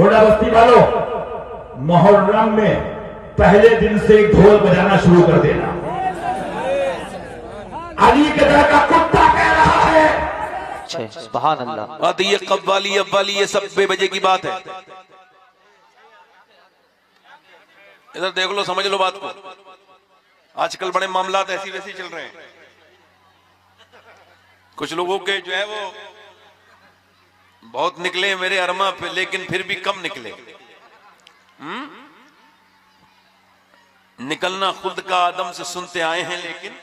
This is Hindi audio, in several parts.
गोंडा बस्ती वालों, मुहर्रम में पहले दिन से ढोल बजाना शुरू कर देना। अली कदर का कुत्ता कह रहा है। सुभान अल्लाह। बात ये कव्वाली अव्वाली ये सब बेवजह की बात है। इधर देख लो, समझ लो बात को। आजकल बड़े मामलात ऐसी वैसी चल रहे हैं। कुछ लोगों के जो है वो बहुत निकले मेरे अरमा पे, लेकिन फिर भी कम निकले। निकलना खुद का आदम से सुनते आए हैं, लेकिन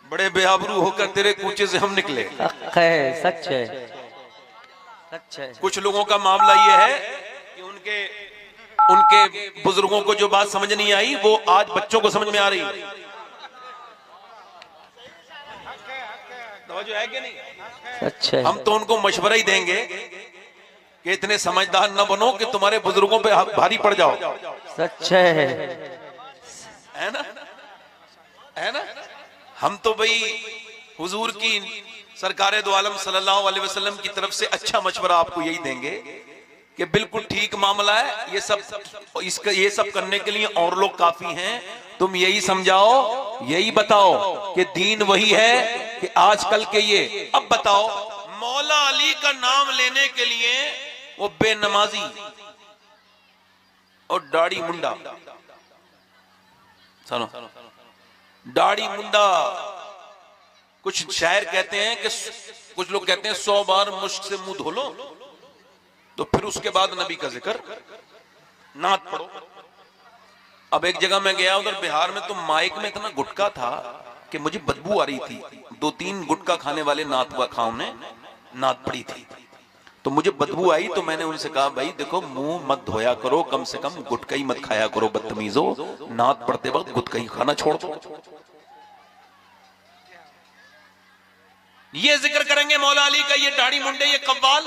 बड़े बेआबरू होकर तेरे कूचे से हम निकले। सच है, सच है। कुछ लोगों का मामला ये है कि उनके बुजुर्गों को जो बात समझ नहीं आई वो आज बच्चों को समझ में आ रही है। जो है कि नहीं? सच है। हम तो उनको मशवरा ही देंगे कि इतने समझदार न बनो कि तुम्हारे बुजुर्गों पे भारी पड़ जाओ। सच है ना, है ना। हम तो भाई हुजूर की सरकार दो आलम सल्लल्लाहु अलैहि वसल्लम की तरफ से अच्छा मशवरा आपको यही देंगे कि बिल्कुल ठीक मामला है। ये सब करने के लिए और लोग काफी हैं। तुम यही समझाओ, यही बताओ कि दीन वही है कि आजकल के ये। अब बताओ, मौला अली का नाम लेने के लिए वो बेनमाजी और दाढ़ी मुंडा, सुनो, दाढ़ी मुंडा। कुछ शायर कहते हैं कि कुछ लोग कहते हैं 100 बार मुश्क से मुंह धो लो तो फिर उसके बाद नबी का जिक्र नात पढ़ो। अब एक जगह मैं गया उधर बिहार में, तो माइक में इतना गुटखा था कि मुझे बदबू आ रही थी। 2-3 गुटखा खाने वाले नात खाओं ने नात पड़ी थी, तो मुझे बदबू आई। तो मैंने उनसे कहा, भाई देखो, मुंह मत धोया करो, कम से कम गुटखा ही मत खाया करो बदतमीजो। नात पढ़ते वक्त गुटखा ही खाना छोड़ दो। ये जिक्र करेंगे मौला अली का, ये दाढ़ी मुंडे, ये कव्वाल।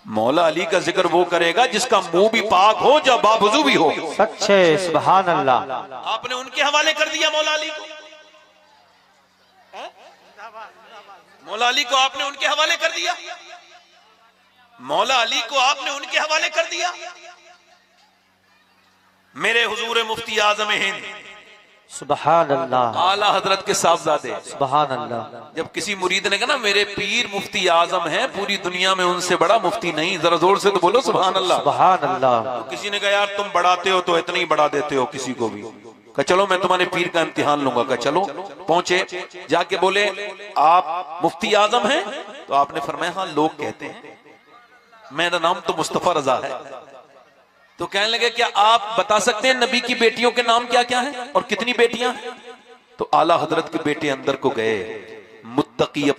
मौला अली का जिक्र वो करेगा जिसका मुंह भी पाक हो, जो बावजू भी हो। सच है, सुभान अल्लाह। आपने उनके हवाले कर दिया मौला अली को। मौला अली को आपने उनके हवाले कर दिया। मौला अली को आपने उनके हवाले कर दिया। मेरे हुजूर मुफ्ती आजम हिंद सुभान अल्लाह, आला हजरत के साहबजादे, सुभान अल्लाह। जब किसी मुरीद ने कहा ना मेरे पीर मुफ्ती आजम है, पूरी दुनिया में उनसे बड़ा मुफ्ती नहीं, जरा जोर से तो बोलो सुभान अल्लाह। सुभान अल्लाह। तो किसी ने कहा, यार तुम बढ़ाते हो तो इतना ही बढ़ा देते हो किसी को भी। कहा चलो मैं तुम्हारे पीर का इम्तिहान लूंगा। कहा चलो। पहुंचे, जाके बोले आप मुफ्ती आजम हैं? तो आपने फरमाया हाँ लोग कहते हैं। मेरा नाम तो मुस्तफा रजा है। तो कहने लगे क्या आप बता सकते हैं नबी की बेटियों के नाम क्या क्या हैं और कितनी बेटियां हैं? तो आला हजरत के बेटे अंदर को गए। मुत्तकी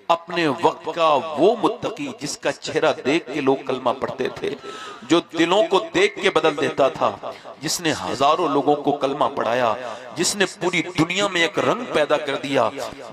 अपने वक्त का वो मुत्तकी जिसका चेहरा देख के लोग कलमा पढ़ते थे, जो दिलों को देख के बदल देता था, जिसने हजारों लोगों को कलमा पढ़ाया, जिसने पूरी दुनिया में एक रंग पैदा कर दिया,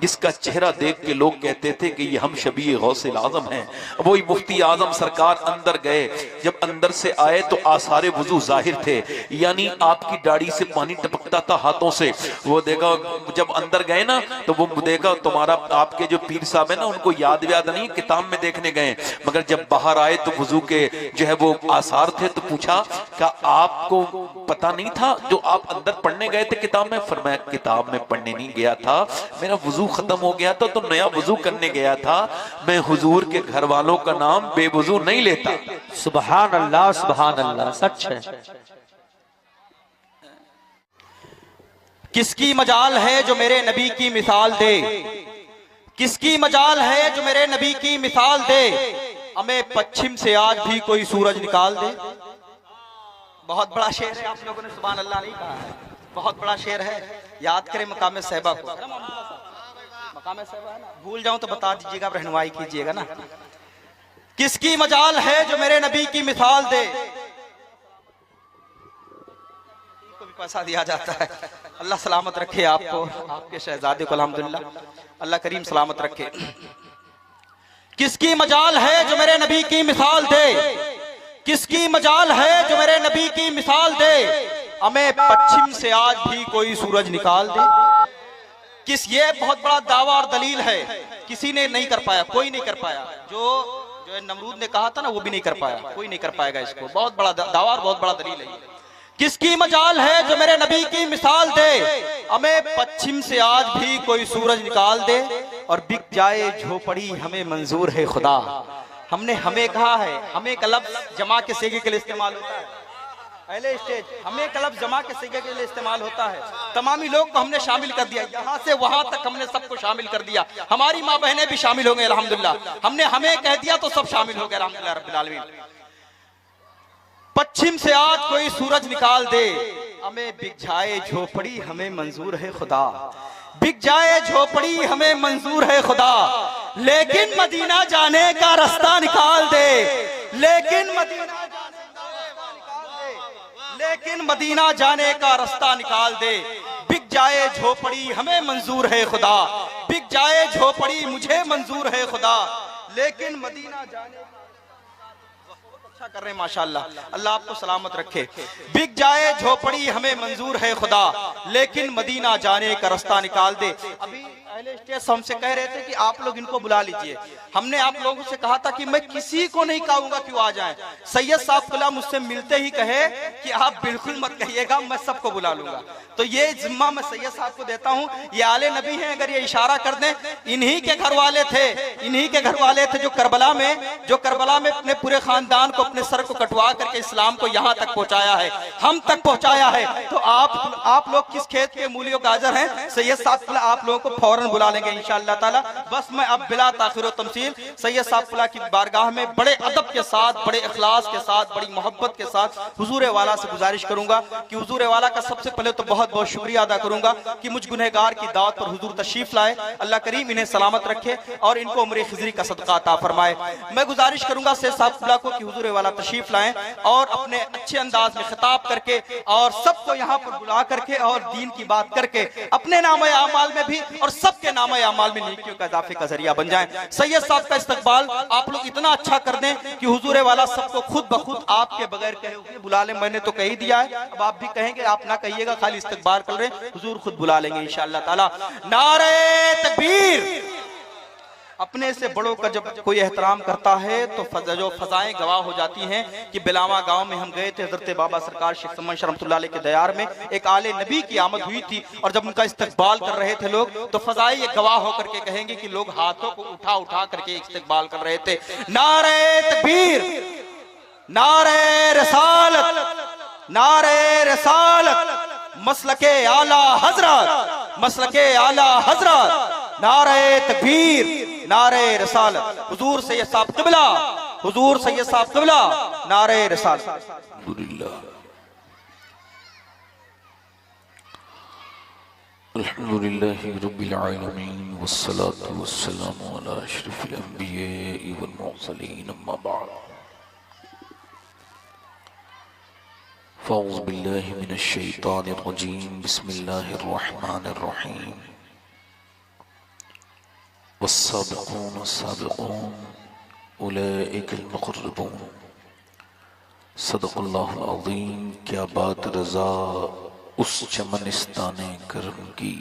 जिसका चेहरा देख के लोग कहते थे कि ये हम शबीए गौसे आजम हैं। वही मुफ्ती आजम सरकार अंदर गए। जब अंदर से आए तो आसारे वुजू जाहिर थे, यानी आपकी दाढ़ी से पानी टपकता था हाथों से। वो देखा, जब अंदर गए ना तो वो देखा तुम्हारा आपके जो पीर साहब है ना, उनको याद नहीं, किताब में देखने गए, मगर जब बाहर आए तो वुजू के जो है वो आसार थे। तो पूछा क्या आपको पता नहीं था जो आप अंदर पढ़ने गए थे किताब में? फरमाया किताब में पढ़ने नहीं गया था, मेरा वुजू खत्म हो गया था तो नया वुजू करने गया था। मैं हुजूर के घर वालों का नाम बेवुजू नहीं लेता। सुभान अल्लाह, सुभान अल्लाह। सच है। किसकी मजाल है जो मेरे नबी की मिसाल दे, किसकी मजाल है जो मेरे नबी की मिसाल दे, हमें पश्चिम से आज भी कोई सूरज निकाल दे। बहुत बड़ा शेर है, आप लोगों ने सुभान अल्लाह नहीं कहा है, बहुत बड़ा शेर है। याद करें मकाम साहिबा को। मकाम साहिबा है ना, भूल जाऊं तो बता दीजिएगा, रहनुमाई कीजिएगा ना। किसकी मजाल है जो मेरे नबी की मिसाल दे, को भी पैसा दिया जाता है। अल्लाह सलामत रखे आपको, आपके शहजादे को अल्हम्दुलिल्लाह अल्लाह करीम सलामत रखे। किसकी मजाल है जो मेरे नबी की मिसाल दे, किसकी मजाल है जो मेरे नबी की मिसाल दे, हमें पश्चिम से आज भी कोई सूरज निकाल दे। किस, ये बहुत बड़ा दावा और दलील है किसी ने नहीं कर पाया, कोई नहीं कर पाया। जो नमरूद ने कहा था ना, वो भी नहीं कर पाया, कोई नहीं कर पाएगा इसको। बहुत बड़ा दावा और बहुत बड़ा दलील है। किसकी मजाल है जो मेरे नबी की मिसाल दे, हमें पश्चिम से आज भी कोई सूरज निकाल दे, और बिक जाए झोपड़ी हमें मंजूर है खुदा। हमने हमें कहा है, हमें का लफ्ज जमा के सीगे के लिए इस्तेमाल होता है। पहले स्टेज हमें का लफ्ज जमा के सीगे के लिए इस्तेमाल होता है। तमामी लोग को हमने शामिल कर दिया, यहाँ से वहां तक हमने सबको शामिल कर दिया। हमारी माँ बहनें भी शामिल हो गए अल्हम्दुलिल्लाह। हमने हमें कह दिया तो सब शामिल हो गए अल्हम्दुलिल्लाह रब्बिल आलमीन। पश्चिम से आज कोई सूरज निकाल दे, हमें बिक जाए झोपड़ी हमें मंजूर है खुदा। बिक जाए झोपड़ी हमें मंजूर है खुदा, लेकिन मदीना जाने का रास्ता निकाल दे। लेकिन मदीना जाने का रास्ता निकाल दे। बिक जाए झोपड़ी हमें मंजूर है खुदा, बिक जाए झोपड़ी मुझे मंजूर है खुदा, लेकिन मदीना जाने अच्छा कर रहे हैं माशाअल्लाह, अल्लाह आपको सलामत रखे। बिक जाए झोपड़ी हमें मंजूर है खुदा, लेकिन मदीना जाने का रास्ता निकाल दे। अभी पहले स्टेज हमसे कह रहे थे कि आप लोग इनको बुला लीजिए। हमने आप लोगों से कहा था कि मैं किसी को नहीं कहूंगा क्यों आ जाए। सैयद साहब खुला मुझसे मिलते ही कहे कि आप बिल्कुल मत कहिएगा, मैं सबको बुला लूंगा। तो ये जिम्मा मैं सैयद साहब को देता हूँ। ये आले नबी हैं, अगर ये इशारा कर दें, इन्हीं के घर वाले थे, इन्हीं के घर वाले थे जो करबला में अपने पूरे खानदान को, अपने सर को कटवा करके इस्लाम को यहाँ तक पहुँचाया है, हम तक पहुँचाया है। तो आप लोग किस खेत के मूलियों गाजर हैं, सैयद साहब आप लोगों को फौरन बुला लेंगे इंशाअल्लाह ताला। बस मैं अब बिला ताखिर तमसील सैयद साहब की बारगाह में बड़े अदब के साथ, बड़े इखलास के साथ, बड़ी मोहब्बत के साथ हुजूर वाला से गुजारिश करूंगा कि हुजूर वाला का सबसे पहले तो बहुत बहुत शुक्रिया अदा करूंगा कि मुझ गुनहगार की दावत पर हुजूर तशरीफ लाए। अल्लाह करीम इन्हें सलामत रखे और इनको उम्र खिजरी का सदका अता फरमाए। मैं गुजारिश करूंगा सैयद साहब को कि हुजूर वाला तशरीफ लाएं और अपने अच्छे अंदाज में खिताब करके और सबको यहाँ पर बुला करके और दीन की बात करके अपने नामे आमाल में भी और सबके नामे आमाल में नेकियों का इजाफे का जरिया बन जाएं। सैयद साहब का इस्तकबाल आप लोग इतना अच्छा कर दें कि हुजूर वाला सबको खुद ब खुद आपके बगैर कहे हुए बुला लें। मैंने तो कह ही दिया है, अब आप भी कहेंगे, आप ना कहिएगा, खाली इस्तकबाल कर रहे हैं, हुजूर खुद बुला लेंगे इंशाअल्लाह ताला। नारे तकबीर। अपने से बड़ों का जब कोई एहतराम करता है तो जो फजाएं गवाह हो जाती हैं कि बिलावा गांव में हम गए थे, हजरत बाबा सरकार शेख समन रहमतुल्लाह अलैह के दयार में एक आले नबी की आमद हुई थी और जब उनका इस्तकबाल कर रहे थे लोग, तो फजाएं ये गवाह होकर के कहेंगे कि लोग हाथों को उठा उठा करके इस्तकबाल कर रहे थे। नारे तकबीर, नारे रिसालत, नारे रिसालत, मसलके आला हजरत, मसलके आला हजरत, नारे तकबीर, नारे रिसालत। हुजूर सैयद साहब क़िबला, हुजूर सैयद साहब क़िबला, नारे रिसालत। अल्हम्दुलिल्लाहि रब्बिल आलमीन वस्सलातु वस्सलामु अला अशरफिल अंबिया'i वल मुरसलीन, अम्मा बाद। फ़अऊज़ु बिल्लाहि मिनश शैतानिर रजीम, बिस्मिल्लाहिर रहमानिर रहीम। वस्साबिक़ून अस्साबिक़ून उलाइकल मुक़र्रबून। सदक़ल्लाहुल अज़ीम। क्या बात रज़ा उस चमनिस्ताने करम की,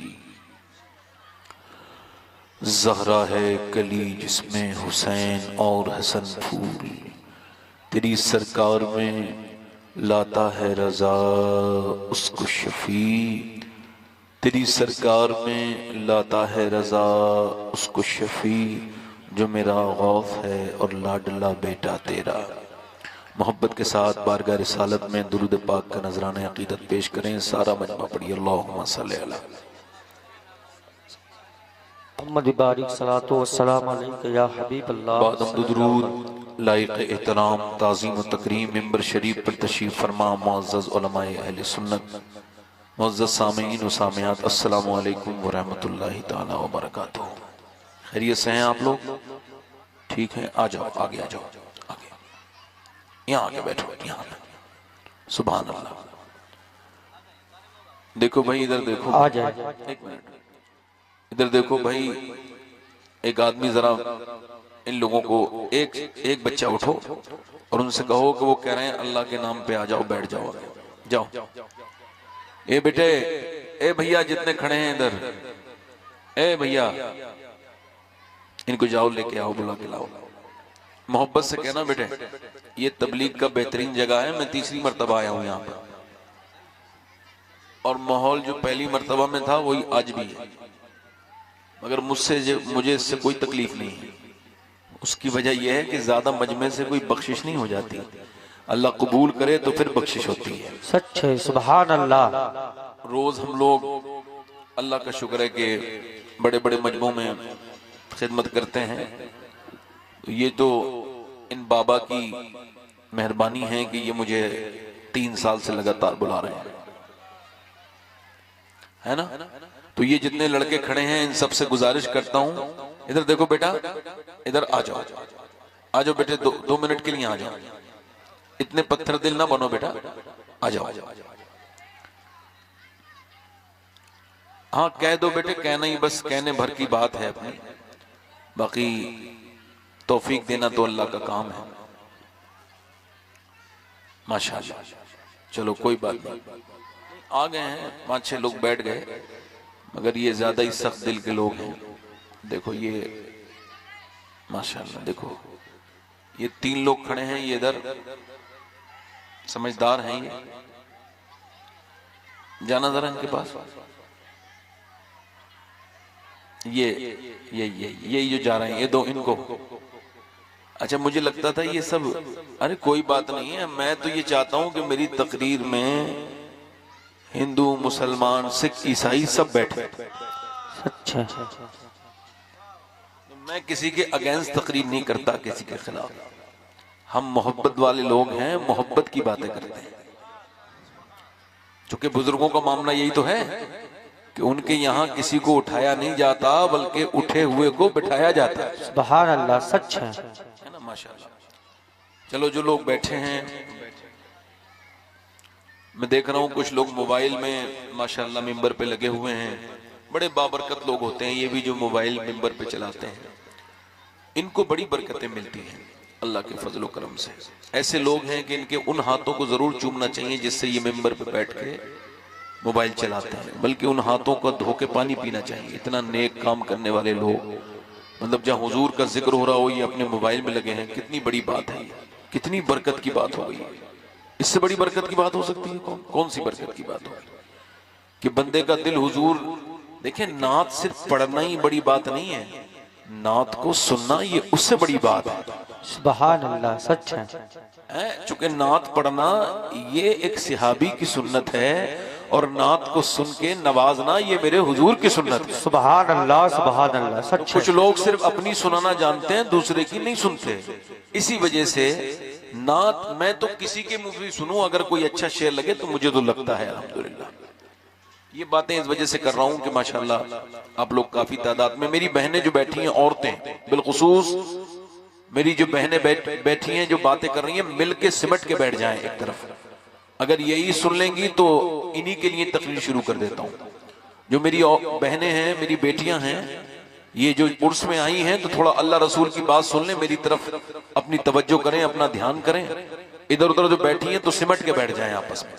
ज़हरा है कली जिसमें हुसैन और हसन फूल, तेरी सरकार में लाता है रज़ा उसको शफी, तेरी सरकार में लाता है रज़ा उसको शफी, जो मेरा गौस है और लाडला बेटा तेरा। मोहब्बत के साथ बारगाह रिसालत में दुरूद पाक का नजराना अकीदत पेश करें। सारा मजमा पढ़िए, अल्लाहुम्मा सल्ली अला मुहम्मद बारिक सलातो वस्सलाम अलैका या हबीब अल्लाह। बादम दुरूद लाइक एहतराम ताज़ीम व तकरीम मिंबर शरीफ पर तशरीफ फरमा मुअज़्ज़ज़ उलमाए अहले सुन्नत, मुअज़्ज़ज़ सामीईन व सामियात, अस्सलामु अलैकुम व रहमतुल्लाहि ताला व बरकातुहू। खैरियत से हैं आप लोग? ठीक है, आ जाओ, आगे आ जाओ, आगे यहाँ आके बैठो, यहाँ। सुभान अल्लाह। देखो भाई, इधर देखो, आ जाए। एक मिनट, इधर देखो भाई। एक आदमी जरा इन लोगों को, एक बच्चा उठो और उनसे कहो कि वो कह रहे हैं अल्लाह के नाम पे आ जाओ, बैठ जाओ, जाओ। ए बेटे, ए भैया जितने खड़े हैं इधर, ए भैया इनको जाओ लेके आओ, बुला के लाओ। मोहब्बत से कहना बेटे ये तबलीग का बेहतरीन जगह है, मैं तीसरी मर्तबा आया हूं यहाँ पर, और माहौल जो पहली मर्तबा में था वही आज भी है, मगर मुझे इससे कोई तकलीफ नहीं है। उसकी वजह यह है कि ज्यादा मजमे से कोई बख्शिश नहीं हो जाती, अल्लाह कबूल करे तो फिर बख्शिश होती है। सच है, सुभान अल्लाह। रोज हम लोग अल्लाह का शुक्र है कि बड़े बड़े मजमों में खिदमत करते हैं, ये तो इन बाबा की मेहरबानी है कि ये मुझे 3 साल से लगातार बुला रहे हैं, है ना। तो ये जितने लड़के खड़े हैं इन सबसे गुजारिश करता हूं, इधर देखो बेटा, इधर आ जाओ, आ जाओ बेटे, 2 मिनट के लिए आ जाओ, इतने पत्थर दिल ना बनो बेटा, आ जाओ। हाँ कह दो बेटे, कहना ही बस कहने भर की बात है अपनी, बाकी तौफीक देना तो अल्लाह का काम है। माशाअल्लाह, चलो कोई बात नहीं, आ गए हैं 5-6 लोग बैठ गए, मगर ये ज्यादा ही सख्त दिल के लोग हैं। देखो ये माशाअल्लाह, देखो ये 3 लोग खड़े हैं, ये इधर समझदार हैं, ये जाना जरा इनके पास, ये जो जा रहे हैं ये 2 इनको, अच्छा मुझे लगता था ये सब, अरे कोई बात नहीं है, मैं तो ये चाहता हूं कि मेरी तकरीर में हिंदू मुसलमान सिख ईसाई सब बैठे। सच है। मैं किसी के अगेंस्ट तकरीर नहीं करता, किसी के खिलाफ, हम मोहब्बत वाले लोग हैं, मोहब्बत की बातें करते हैं। चूंकि बुजुर्गों का मामला यही तो है कि उनके यहाँ किसी को उठाया नहीं जाता, बल्कि उठे हुए को बिठाया जाता है। सुभान अल्लाह, सच है ना, माशाल्लाह। चलो जो लोग बैठे हैं, मैं देख रहा हूँ कुछ लोग मोबाइल में माशाल्लाह मिंबर पे लगे हुए हैं, बड़े बाबरकत लोग होते हैं ये भी जो मोबाइल मिंबर पे चलाते हैं, इनको बड़ी बरकतें मिलती हैं अल्लाह के फजल करम से। ऐसे लोग हैं कि इनके उन हाथों को जरूर चूमना चाहिए जिससे ये मिंबर पे बैठ के मोबाइल चलाते हैं, बल्कि उन हाथों को धो के पानी पीना चाहिए। इतना नेक काम करने वाले लोग, मतलब जहाँ हुजूर का जिक्र हो रहा हो ये अपने मोबाइल में लगे हैं, कितनी बड़ी बात है, कितनी बरकत की बात हो गई है। इससे बड़ी बरकत की बात हो सकती है? कौन सी बरकत की बात हो कि बंदे का दिल हुजूर, देखें नात सिर्फ पढ़ना ही बड़ी बात नहीं है, नात को सुनना ये उससे बड़ी बात है। सुभान अल्लाह, सच है। चूंकि नात पढ़ना ये एक सिहाबी की सुन्नत है, और नात को सुन के नवाजना ये मेरे हुजूर की सुन्नत है। सुभान अल्लाह, सुभान अल्लाह, सच है। कुछ लोग सिर्फ अपनी सुनाना जानते हैं, दूसरे की नहीं सुनते। इसी वजह से नात मैं तो किसी के मुंह से सुनूं, अगर कोई अच्छा शेर लगे तो मुझे तो लगता है अल्हम्दुलिल्लाह। ये बातें इस वजह से कर रहा हूं कि माशाल्लाह आप लोग काफी तादाद में, मेरी बहनें जो बैठी हैं, औरतें बिलखुसूस मेरी जो बहनें बैठी हैं जो बातें कर रही हैं, मिलके सिमट के बैठ जाएं एक तरफ। अगर यही सुन लेंगी तो इन्हीं के लिए तकरीर शुरू कर देता हूं। जो मेरी बहनें हैं, मेरी बेटियां हैं, ये जो उर्स में आई हैं, तो थोड़ा अल्लाह रसूल की बात सुन लें, मेरी तरफ अपनी तवज्जो करें, अपना ध्यान करें। इधर उधर जो बैठी हैं तो सिमट के बैठ जाएं आपस में।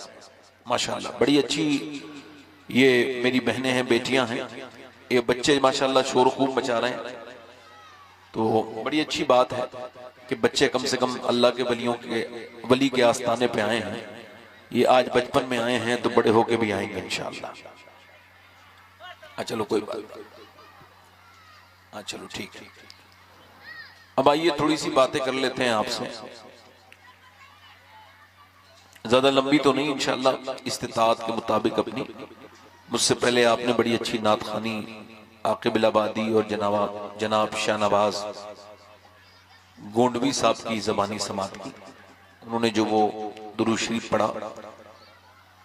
माशाल्लाह बड़ी अच्छी ये मेरी बहनें हैं, बेटियां हैं, ये बच्चे माशाल्लाह शोर खूब मचा रहे हैं। तो बड़ी अच्छी बात है कि बच्चे कम से कम अल्लाह के वली के आस्थाने पे आए हैं। ये आज बचपन में आए हैं तो बड़े होके भी आएंगे इंशाअल्लाह। चलो कोई बात नहीं, चलो ठीक है। अब आइए थोड़ी सी बातें कर लेते हैं आपसे, ज्यादा लंबी तो नहीं इंशाअल्लाह, इस्तिताअत के मुताबिक अपनी। मुझसे पहले आपने बड़ी अच्छी नात खानी आकिब इलाहाबादी और जनाब शाहनवाज गोंडवी साहब की जबानी समात की। उन्होंने जो वो दुरूद शरीफ पढ़ा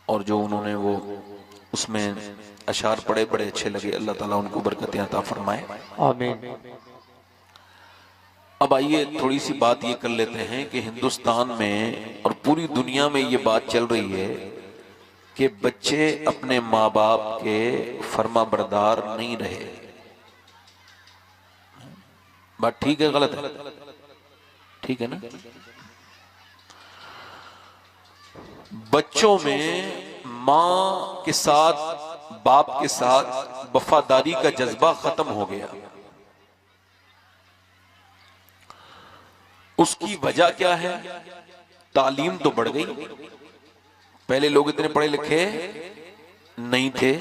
और जो उन्होंने वो उसमें अशार पढ़े, बड़े अच्छे लगे। अल्लाह ताला उनको बरकतें अता फरमाए, आमीन। अब आइए थोड़ी सी बात ये कर लेते हैं कि हिंदुस्तान में और पूरी दुनिया में ये बात चल रही है कि बच्चे अपने माँ बाप के फर्मा बरदार नहीं रहे। बात ठीक है गलत है? ठीक है ना? बच्चों में माँ के साथ बाप के साथ वफादारी का जज्बा खत्म हो गया। उसकी वजह क्या है? तालीम तो बढ़ गई। पहले लोग इतने पढ़े लिखे नहीं थे,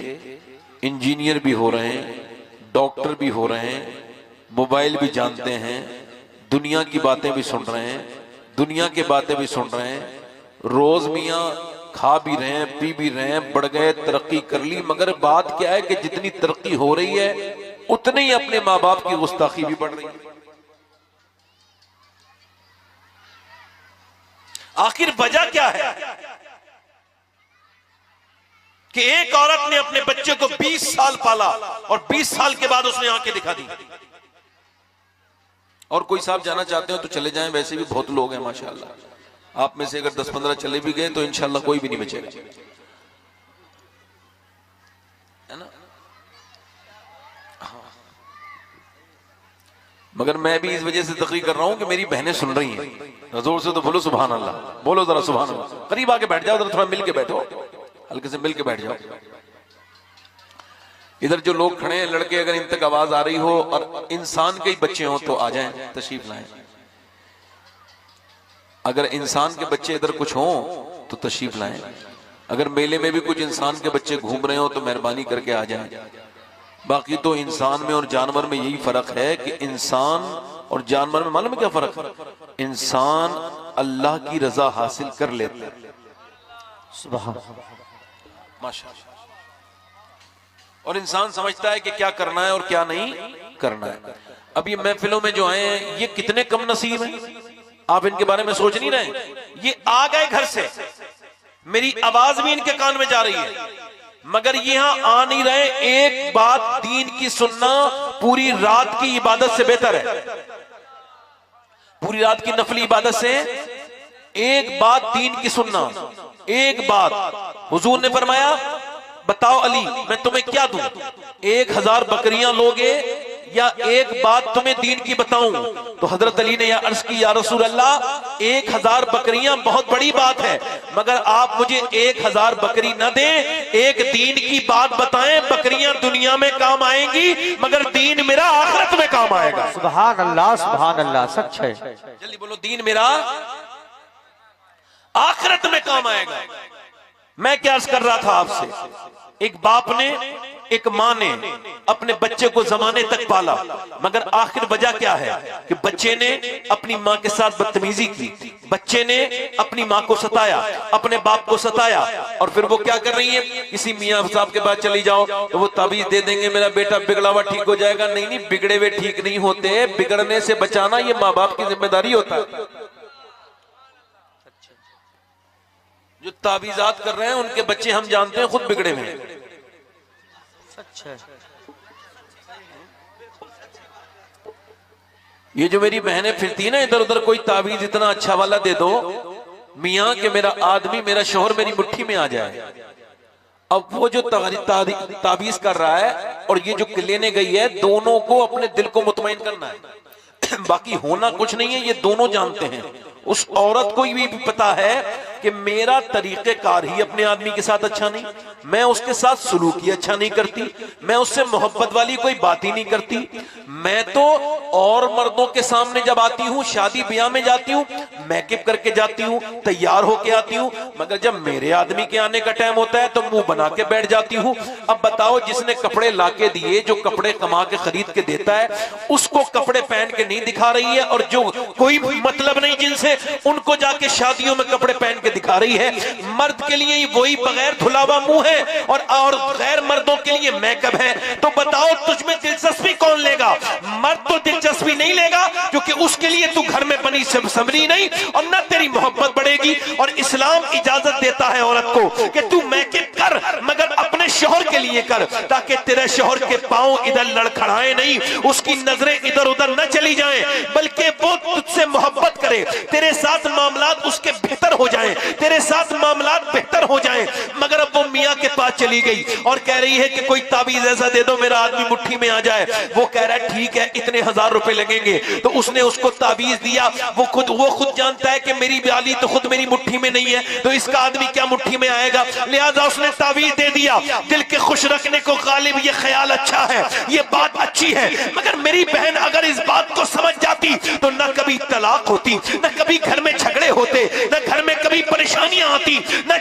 इंजीनियर भी हो रहे हैं, डॉक्टर भी हो रहे हैं, मोबाइल भी जानते हैं, दुनिया की बातें भी सुन रहे हैं, दुनिया की बातें भी सुन रहे हैं, रोज मियाँ खा भी रहे हैं, पी भी रहे हैं, बढ़ गए, तरक्की कर ली। मगर बात क्या है कि जितनी तरक्की हो रही है उतनी ही अपने माँ बाप की गुस्ताखी भी बढ़ रही है। आखिर वजह क्या है कि एक औरत ने अपने बच्चे को 20 साल पाला और 20 साल के बाद उसने आंखें दिखा दी? और कोई साहब जाना चाहते हो तो चले जाएं, वैसे भी बहुत लोग हैं माशाल्लाह। आप में से अगर 10-15 चले भी गए तो इंशाल्लाह कोई भी नहीं बचेगा, है ना? हाँ। मगर मैं भी इस वजह से तकरीर कर रहा हूं कि मेरी बहनें सुन रही हैं। जोर से तो बोलो सुभान अल्लाह, बोलो जरा सुभान अल्लाह। करीब आके बैठ जाओ, जरा थोड़ा मिल के बैठो, हल्के से मिल के बैठ जाओ। इधर जो लोग खड़े हैं लड़के, अगर इन तक आवाज आ रही हो और इंसान के ही बच्चे हो तो आ जाएं, तशरीफ लाएं। अगर इंसान के बच्चे इधर कुछ हो तो तशरीफ लाएं। अगर मेले में भी कुछ इंसान के बच्चे घूम रहे हो तो मेहरबानी करके आ जाएं। बाकी तो इंसान में और जानवर में यही फर्क है कि इंसान और जानवर में मालूम है क्या फर्क है? इंसान अल्लाह की रजा हासिल कर लेता है, सुभान माशाअल्लाह, और इंसान समझता है कि क्या करना है और क्या नहीं करना है। अब ये महफिलों में जो आए हैं ये कितने कम नसीब हैं, आप इनके बारे में सोच नहीं रहे। ये आ गए घर से, मेरी आवाज भी इनके कान में जा रही है, मगर यहां आ नहीं रहे। एक बात दीन की सुनना पूरी रात की इबादत से बेहतर है, पूरी रात की नफली इबादत से। एक बात दीन की सुनना, एक बात। हुजूर ने फरमाया बताओ अली मैं तुम्हें क्या दूं, 1000 बकरियां लोगे या एक बात तुम्हें दीन की बताऊं? तो हजरत अली ने यह अर्ज की, या रसूल अल्लाह 1000 बकरियां बहुत बड़ी बात है, मगर आप मुझे 1000 बकरी न दें, एक दीन की बात बताएं। बकरियां दुनिया में काम आएंगी मगर दीन मेरा आखिरत में काम आएगा। सुभान अल्लाह, सच है। जल्दी बोलो, दीन मेरा आखिरत में काम आएगा। मैं क्या अर्ज कर रहा था आपसे, एक बाप ने, एक मां ने अपने बच्चे को जमाने तक पाला, मगर आखिर वजह क्या है कि बच्चे ने अपनी मां के साथ बदतमीजी की, बच्चे ने अपनी मां को सताया, अपने बाप को सताया, और फिर वो क्या कर रही है, किसी मियां साहब के पास चली जाओ तो वो ताबीज दे देंगे, मेरा बेटा बिगड़ा हुआ ठीक हो जाएगा। नहीं नहीं, बिगड़े हुए ठीक नहीं होते, बिगड़ने से बचाना ये माँ बाप की जिम्मेदारी होता है। जो ताबीजात कर रहे हैं उनके बच्चे हम जानते हैं खुद बिगड़े हुए हैं। सच है। ये जो मेरी बहनें फिरती है ना इधर उधर, कोई ताबीज इतना अच्छा वाला दे दो मियाँ के मेरा आदमी, मेरा शौहर मेरी मुट्ठी में आ जाए। अब वो जो ताबीज कर रहा है और ये जो लेने गई है, दोनों को अपने दिल को मुतमईन करना है। बाकी होना कुछ नहीं है, ये दोनों जानते हैं। उस औरत को भी पता है कि मेरा तरीक़ेकार ही अपने आदमी के साथ अच्छा नहीं, मैं उसके साथ सलूक ही अच्छा नहीं करती, मैं उससे मोहब्बत वाली कोई बात ही नहीं करती। मैं तो और मर्दों के सामने जब आती हूँ, शादी ब्याह में जाती हूँ, मेकअप करके जाती हूँ, तैयार होके आती हूँ, मगर जब मेरे आदमी के आने का टाइम होता है तो मुंह बना के बैठ जाती हूँ। अब बताओ, जिसने कपड़े लाके दिए, जो कपड़े कमा के खरीद के देता है, उसको कपड़े पहन के नहीं दिखा रही है, और जो कोई मतलब नहीं जिनसे, उनको जाके शादियों में कपड़े पहन के दिखा रही है। मर्द के लिए वही बगैर धुलावा मुंह है और गैर मर्दों के लिए मेकअप है। तो बताओ तुझमें दिलचस्पी कौन लेगा? मर्द तो दिलचस्पी नहीं लेगा, क्योंकि उसके लिए तू घर में बनी समरी नहीं और न तेरी मोहब्बत बढ़ेगी। और इस्लाम इजाजत देता है औरत को कि तू मेकअप कर, मगर अपने शौहर के लिए कर, ताकि तेरे शौहर के पांव इधर लड़खड़ाए नहीं, उसकी नजरें इधर उधर न चली जाएं, बल्कि वो तुझसे मोहब्बत करे, तेरे साथ मामलात उसके बेहतर हो जाएं, तेरे साथ मामलात बेहतर हो जाएं। मगर अब वो मियां के पास पास चली गई और कह रही है कि कोई ताबीज ऐसा दे दो मेरा आदमी मुट्ठी में आ जाए। वो कह रहा है ठीक है, इतने 1000 रुपए लगेंगे। तो उसने उसको ताबीज दिया। वो खुद जानता है कि मेरी ब्याली तो खुद मेरी मुट्ठी में नहीं है, तो इसका आदमी क्या मुट्ठी में आएगा, लिहाजा उसने ताबीज दे दिया। दिल के खुश रखने को गालिब ये ख्याल अच्छा है, ये बात अच्छी है, मगर मेरी बहन अगर इस बात को समझ जाती तो न कभी तलाक होती, न कभी घर में झगड़े होते, न घर में कभी परेशानियां आती, न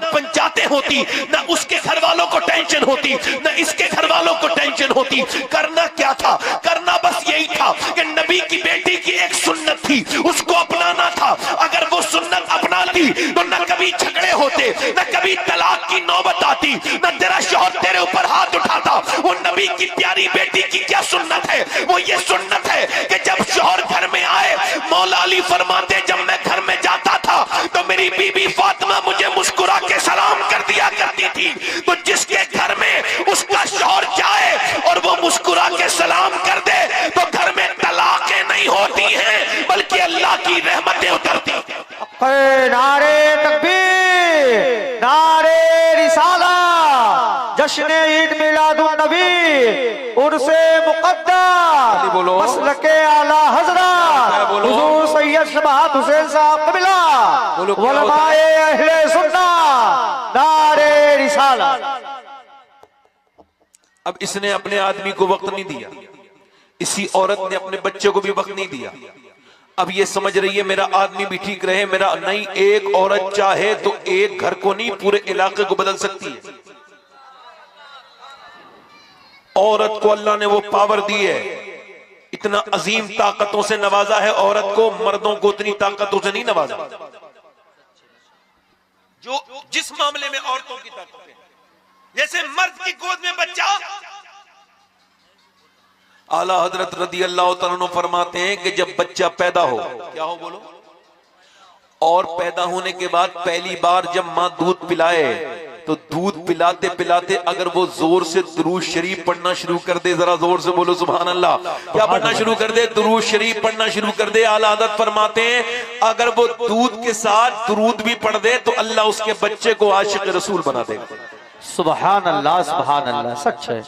पंचायतें होती, न उसके घर वालों को टेंशन होती, न इसके घर वालों को टेंशन होती। करना क्या था? करना बस यही था कि नबी की बेटी की एक सुन्नत थी, उसको अपनाना था। अगर वो सुन्नत अपनाती तो न कभी झगड़े होते, न कभी तलाक की नौबत आती, न तेरा शौहर तेरे ऊपर हाथ उठाता। वो नबी की प्यारी बेटी की क्या सुन्नत है? वो ये सुन्नत है कि जब शौहर घर में आए, मौला अली फरमाते जब मैं घर में जाता था तो मेरी बीबी फातिमा मुझे मुस्कुरा के सलाम कर दिया करती थी। तो जिसके घर में उसका शौहर जाए और वो मुस्कुरा के सलाम कर दे तो घर में तलाकें नहीं होती हैं, बल्कि अल्लाह की रहमतें उतरती हैं। नारे तकबीर, नारे रिसाला, जश्न ईद मिलादुन नबी, उर्से मुक़द्दस, मसलके आला हज़रत हुज़ूर सैयद शबात हुसैन साहब कबिला, उलमाए अहले सुन्नत, नारे रिसाला। अब इसने अपने आदमी को वक्त नहीं दिया, इसी औरत ने अपने बच्चे को भी वक्त नहीं दिया। अब ये समझ रही है मेरा आदमी भी ठीक रहे, मेरा नहीं। एक औरत चाहे तो एक घर को नहीं पूरे इलाके को बदल सकती है। औरत को अल्लाह ने वो पावर दी है, इतना अजीम ताकतों से नवाजा है औरत को, मर्दों को उतनी ताकतों से नहीं नवाजा। जो जिस मामले में औरतों की ताकत है, जैसे मर्द की गोद में बच्चा, आला हजरत रदी अल्लाह तआला अन्हु फरमाते हैं कि जब बच्चा पैदा हो, क्या हो बोलो, और पैदा होने के बाद पहली बार जब माँ दूध पिलाए तो दूध पिलाते पिलाते अगर वो जोर से दुरूद शरीफ पढ़ना शुरू कर दे, जरा जोर से बोलो सुभान अल्लाह, क्या पढ़ना शुरू कर दे? दुरूद शरीफ पढ़ना शुरू कर दे। आला हज़रत फरमाते हैं अगर वो दूध के साथ दुरूद भी पढ़ दे तो अल्लाह उसके बच्चे को आशिक रसूल बना देगा। सुभान अल्लाह, सुभान अल्लाह, सच है।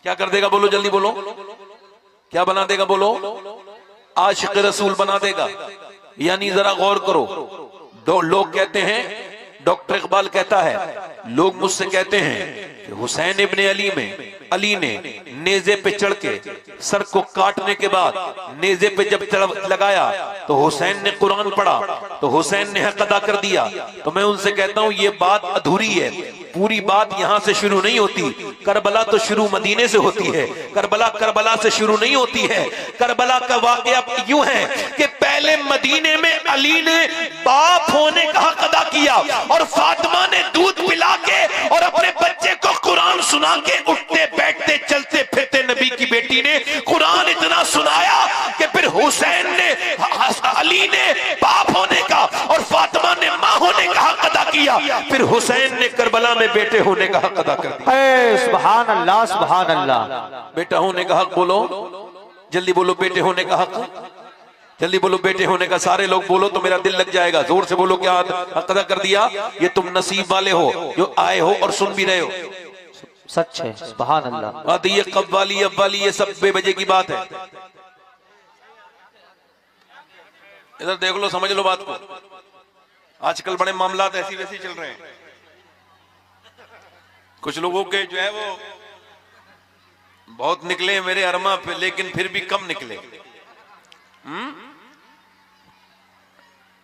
क्या कर देगा बोलो, जल्दी बोलो, क्या बना देगा बोलो? आशिक रसूल बना देगा। यानी जरा गौर करो, दो लोग कहते हैं, डॉक्टर इकबाल कहता है, लोग मुझसे कहते हैं कि हुसैन इब्ने अली में अली ने नेजे पे चढ़ के सर को काटने के बाद नेजे पे जब लगाया तो हुसैन ने कुरान पढ़ा तो हुसैन ने हक अदा कर दिया। तो मैं उनसे कहता हूं ये बात अधूरी है, पूरी बात यहां से शुरू नहीं होती। करबला तो शुरू मदीने से होती है, करबला से शुरू नहीं होती है। करबला का वाकया यूं है कि पहले मदीने में अली ने बाप होने का हक अदा किया और फातिमा ने दूध पिला के और अपने बच्चे को कुरान सुना के उठते बैठते चलते फिरते नबी की बेटी ने कुरान इतना सुनाया कि फिर हुसैन ने, अली ने बाप होने का और फातिमा ने मां होने का हक अदा किया। फिर हुसैन ने करबला में बेटे होने का हक अदा कर दिया। सुभान अल्लाह, सुभान अल्लाह। बेटा होने का हक बोलो, जल्दी बोलो, बेटे होने का हक, जल्दी बोलो, बेटे होने का। सारे लोग बोलो तो मेरा दिल लग जाएगा। जोर से बोलो, क्या हक अदा कर दिया? ये तुम नसीब वाले हो जो आए हो और सुन भी रहे हो। सच है, सुभान अल्लाह। ये कव्वाली अव्वाली ये सब बेवजह की बात है। इधर देख लो, समझ लो बात को। आजकल बड़े मामलात ऐसी वैसी चल रहे हैं। कुछ लोगों के जो है वो बहुत निकले मेरे अरमा पे, लेकिन फिर भी कम निकले।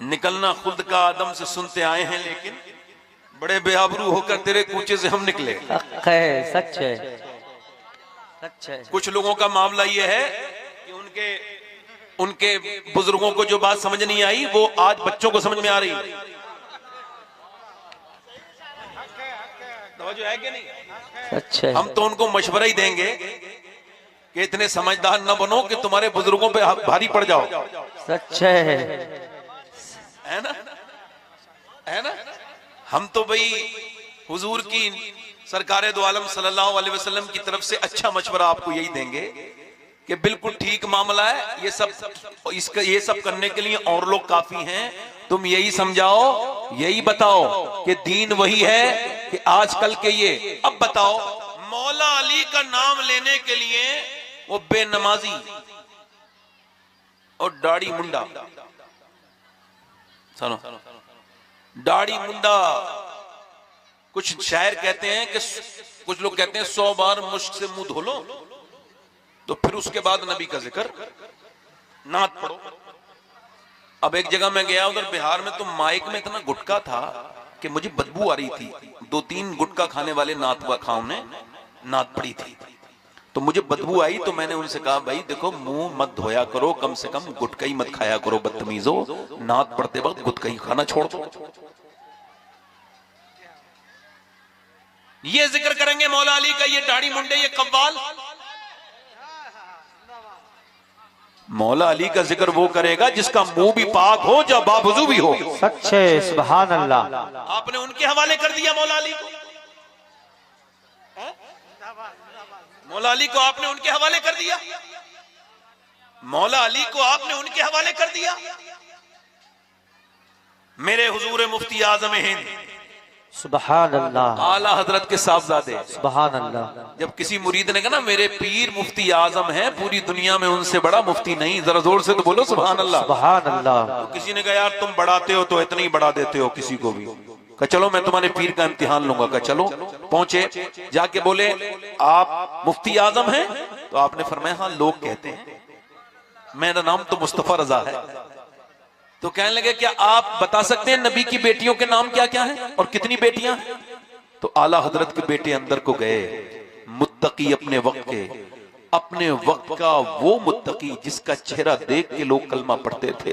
निकलना खुद का आदम से सुनते आए हैं, लेकिन बड़े बेआबरू होकर तेरे कूचे से हम निकले। सच है, सच है। कुछ लोगों का मामला यह है कि उनके बुजुर्गों को जो बात समझ नहीं आई वो आज बच्चों को समझ में आ रही है। है कि नहीं? सच है। हम तो उनको मशवरा ही देंगे कि इतने समझदार न बनो कि तुम्हारे बुजुर्गों पे भारी पड़ जाओ। सच है ना, है ना। हम तो भाई हुजूर की सरकारे दो आलम सल्लल्लाहु अलैहि वसल्लम की तरफ से अच्छा मशवरा आपको यही देंगे कि बिल्कुल ठीक मामला है। ये सब करने के लिए और लोग काफी हैं। तुम यही समझाओ, यही बताओ कि दीन वही है कि आजकल के ये, अब बताओ मौला अली का नाम लेने के लिए वो बेनमाजी और दाढ़ी मुंडा, सुनो, दाढ़ी मुंडा, कुछ शायर कहते हैं कि कुछ लोग कहते हैं 100 बार मुश्क से मुंह धो लो तो फिर उसके बाद नबी का जिक्र, नात पढ़ो। अब एक जगह मैं गया उधर बिहार में, तो माइक में इतना गुटखा था कि मुझे बदबू आ रही थी। 2-3 गुटखा खाने वाले नात खाओं ने नात पड़ी थी, तो मुझे बदबू आई। तो मैंने उनसे कहा भाई देखो मुंह मत धोया करो, कम से कम गुटखा ही मत खाया करो, बदतमीजो, नात पढ़ते वक्त गुटखा ही खाना छोड़ दो। ये जिक्र करेंगे मौला अली का, ये दाढ़ी मुंडे, ये कव्वाल। मौला अली का जिक्र वो करेगा जिसका मुंह भी पाक हो, जब बावजू भी हो। सच्चे सुभान अल्लाह। आपने उनके हवाले कर दिया मौला अली को, मौला अली को आपने उनके हवाले कर दिया, मौला अली को आपने उनके हवाले कर दिया। मेरे हुजूर मुफ्ती आजम हिंद सुभान अल्लाह, आला हजरत के साहबजादे, सुभान अल्लाह। जब किसी मुरीद ने कहा ना मेरे पीर मुफ्ती आजम है, पूरी दुनिया में उनसे बड़ा मुफ्ती नहीं, जरा जोर से तो बोलो सुभान अल्लाह। सुभान अल्लाह। तो किसी ने कहा यार तुम बढ़ाते हो तो इतनी बढ़ा देते हो किसी को भी, कहा चलो मैं तुम्हारे पीर का इम्तिहान लूंगा। कहा चलो, पहुंचे, जाके बोले आप मुफ्ती आजम हैं? तो आपने फरमाया हाँ लोग कहते हैं, मेरा नाम तो मुस्तफा रजा है। तो कहने लगे क्या आप बता सकते हैं नबी की बेटियों के नाम क्या क्या हैं और कितनी बेटियां हैं? तो आला हजरत के बेटे अंदर को गए, मुत्तकी अपने वक्त का वो मुत्तकी जिसका चेहरा देख के लोग कलमा पढ़ते थे,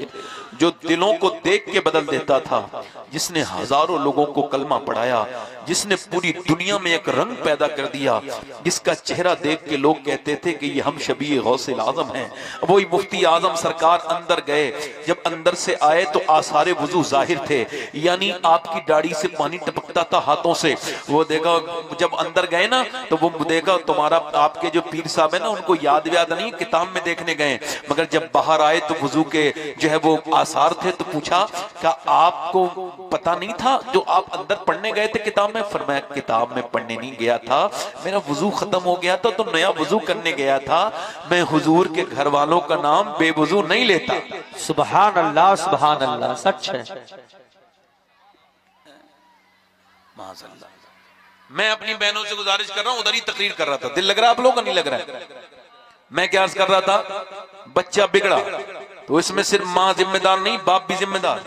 जो दिलों को देख के बदल देता था, जिसने हजारों लोगों को कलमा पढ़ाया, जिसने पूरी दुनिया में एक रंग पैदा कर दिया, जिसका चेहरा देख के लोग कहते थे कि ये हम शबीह गौसे आजम हैं। वही मुफ्ती आजम सरकार अंदर गए, जब अंदर से आए तो आसारे वुजू जाहिर थे, यानी आपकी दाढ़ी से पानी टपकता था हाथों से। वो देखा, जब अंदर गए ना तो वो देखा तुम्हारा आपके जो पीर साहब है ना उनको याद नहीं, किताब में देखने गए, मगर जब बाहर आए तो वुजू के जो है वो आसार थे। तो पूछा क्या आपको पता नहीं था जो आप अंदर पढ़ने गए थे किताब में? फरमाया किताब में पढ़ने नहीं गया था, मेरा वुजू खत्म हो गया था तो नया वुजू करने गया था। मैं हुजूर के घर वालों का नाम बेवुजू नहीं लेता। सुभान अल्लाह, सुभान अल्लाह, सच है। माज़अल्लाह। मैं अपनी बहनों से गुजारिश कर रहा हूं, उधर ही तकरीर कर रहा था, दिल लग रहा है आप लोगों का? नहीं लग रहा है? मैं क्या अर्ज कर रहा था, बच्चा बिगड़ा तो इसमें सिर्फ मां जिम्मेदार नहीं, बाप भी जिम्मेदार।